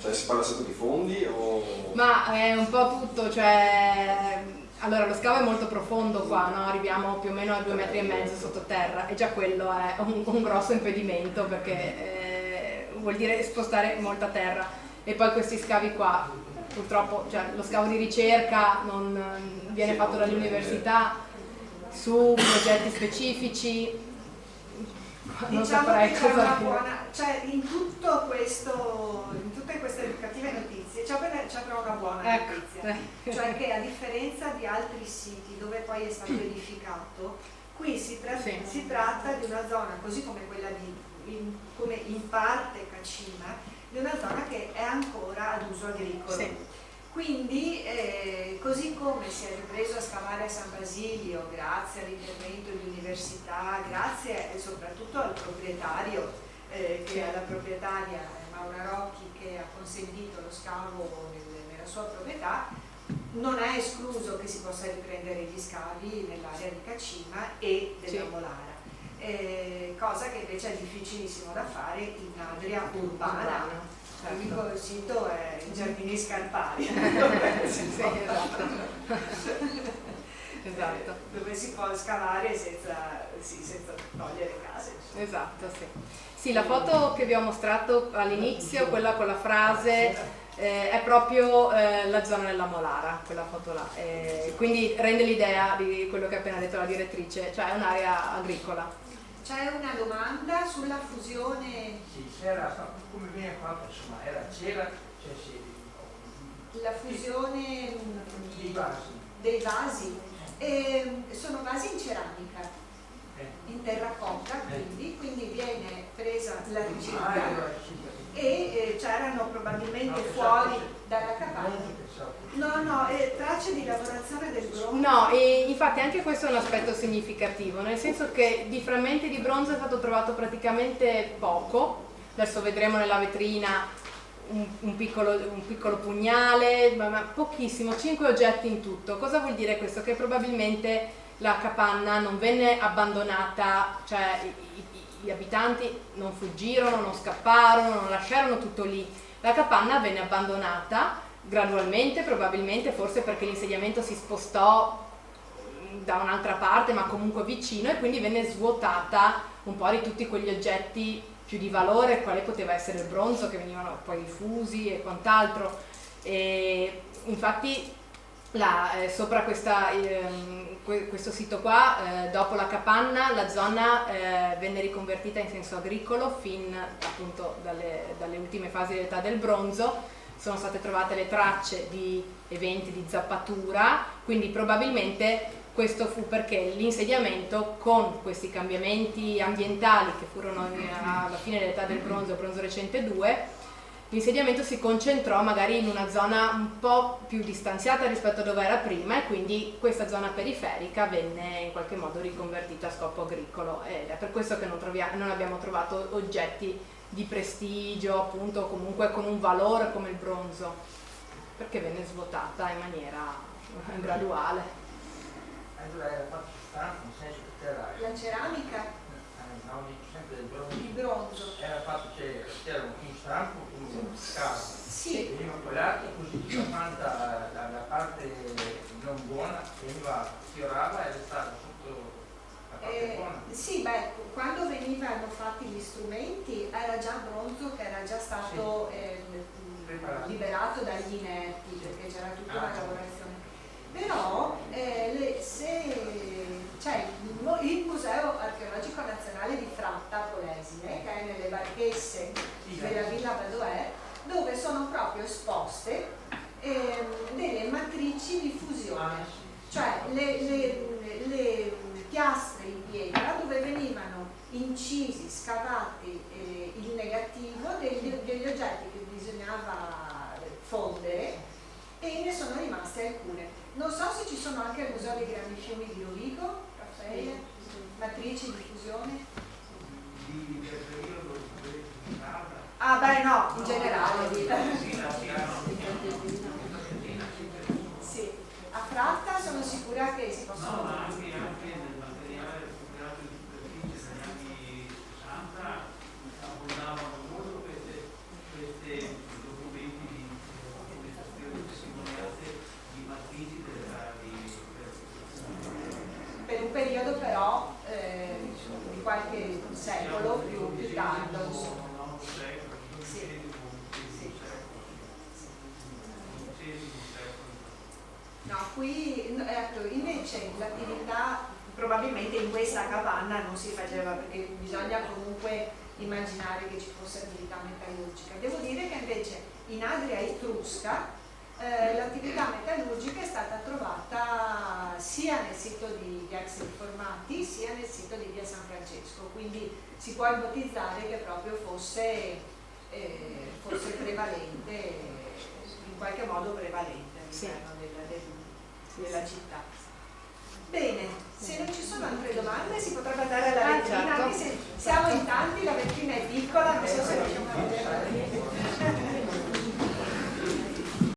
cioè si parla sempre di fondi o... Ma è un po' tutto, allora lo scavo è molto profondo qua, no? Arriviamo più o meno a 2,5 metri sottoterra e già quello è un grosso impedimento perché vuol dire spostare molta terra, e poi questi scavi qua purtroppo, lo scavo di ricerca non viene fatto dalle università su progetti specifici, non diciamo saprei che c'è cosa una dire. buona, in tutte queste cattive notizie c'è però una buona notizia, cioè che a differenza di altri siti dove poi è stato edificato, qui si tratta di una zona, così come quella come in parte Kacima, di una zona che è ancora ad uso agricolo. Quindi, così come si è ripreso a scavare a San Basilio grazie all'intervento di università, grazie soprattutto al proprietario, che è la proprietaria Maura Rocchi, che ha consentito lo scavo nella sua proprietà, non è escluso che si possa riprendere gli scavi nell'area di Kacima e della Molara. Cosa che invece è difficilissimo da fare in Adria urbana. L'unico sito è i Giardini Scarpari, esatto. Dove si può scavare senza togliere case. Esatto, sì, la foto che vi ho mostrato all'inizio, quella con la frase, è proprio la zona della Molara, quella foto là, quindi rende l'idea di quello che ha appena detto la direttrice, cioè è un'area agricola. C'è una domanda sulla fusione. Sì, come viene fatto, insomma, c'era, La fusione dei vasi. dei vasi. Sono vasi in ceramica, in terracotta, quindi viene presa la ricerca e c'erano probabilmente fuori dalla capanna. No, tracce di lavorazione del bronzo. No, e infatti anche questo è un aspetto significativo, nel senso che di frammenti di bronzo è stato trovato praticamente poco. Adesso vedremo nella vetrina un piccolo pugnale, ma pochissimo, 5 oggetti in tutto. Cosa vuol dire questo? Che probabilmente la capanna non venne abbandonata, cioè gli abitanti non fuggirono, non scapparono, non lasciarono tutto lì. La capanna venne abbandonata gradualmente, probabilmente forse perché l'insediamento si spostò da un'altra parte, ma comunque vicino, e quindi venne svuotata un po' di tutti quegli oggetti più di valore, quale poteva essere il bronzo, che venivano poi fusi e quant'altro. E infatti sopra questo sito qua, dopo la capanna, la zona venne riconvertita in senso agricolo fin appunto dalle ultime fasi dell'età del bronzo. Sono state trovate le tracce di eventi di zappatura, quindi probabilmente questo fu perché l'insediamento, con questi cambiamenti ambientali che furono alla fine dell'età del bronzo recente 2, l'insediamento si concentrò magari in una zona un po' più distanziata rispetto a dove era prima, e quindi questa zona periferica venne in qualche modo riconvertita a scopo agricolo, ed è per questo che non abbiamo trovato oggetti di prestigio, appunto, comunque con un valore come il bronzo, perché venne svuotata in maniera graduale. Allora era fatto stampo, nel senso che era... La ceramica? No, dico sempre del bronzo. Il bronzo. Era fatto, c'era un stampo, un scavo. Sì. Veniva quelato, così la parte non buona fiorava e restava sotto la parte buona. Sì, quando venivano fatti gli strumenti era già bronzo che era già stato liberato dagli inerti, perché c'era tutta una lavorazione. Però il Museo Archeologico Nazionale di Fratta Polesine, che è nelle Marchesse della Villa Badoè, dove sono proprio esposte delle matrici di fusione, cioè le piastre in pietra dove venivano incisi, scavati il negativo degli oggetti che bisognava fondere, e ne sono rimaste alcune. Non so se ci sono anche al Museo dei Grandi Fiumi di Rovigo, Raffaele, matrici di fusione. Ah beh no, in generale. Sì, a Fratta sono sicura che si possono... No, ma anche nel materiale recuperato in superficie negli anni 60 abbondavano molto questi documenti di testimonianze di matrici per un periodo però di qualche secolo più tardo. No, qui ecco, invece l'attività probabilmente in questa capanna non si faceva, perché bisogna comunque immaginare che ci fosse attività metallurgica. Devo dire che invece in Adria Etrusca l'attività metallurgica è stata trovata sia nel sito di ex riformati sia nel sito di via San Francesco, quindi si può ipotizzare che proprio fosse prevalente, in qualche modo prevalente all'interno della città. Bene, se non ci sono altre domande si potrebbe andare alla vetrina, certo. anche se siamo in tanti, la vetrina è piccola, non so se riusciamo a vedere.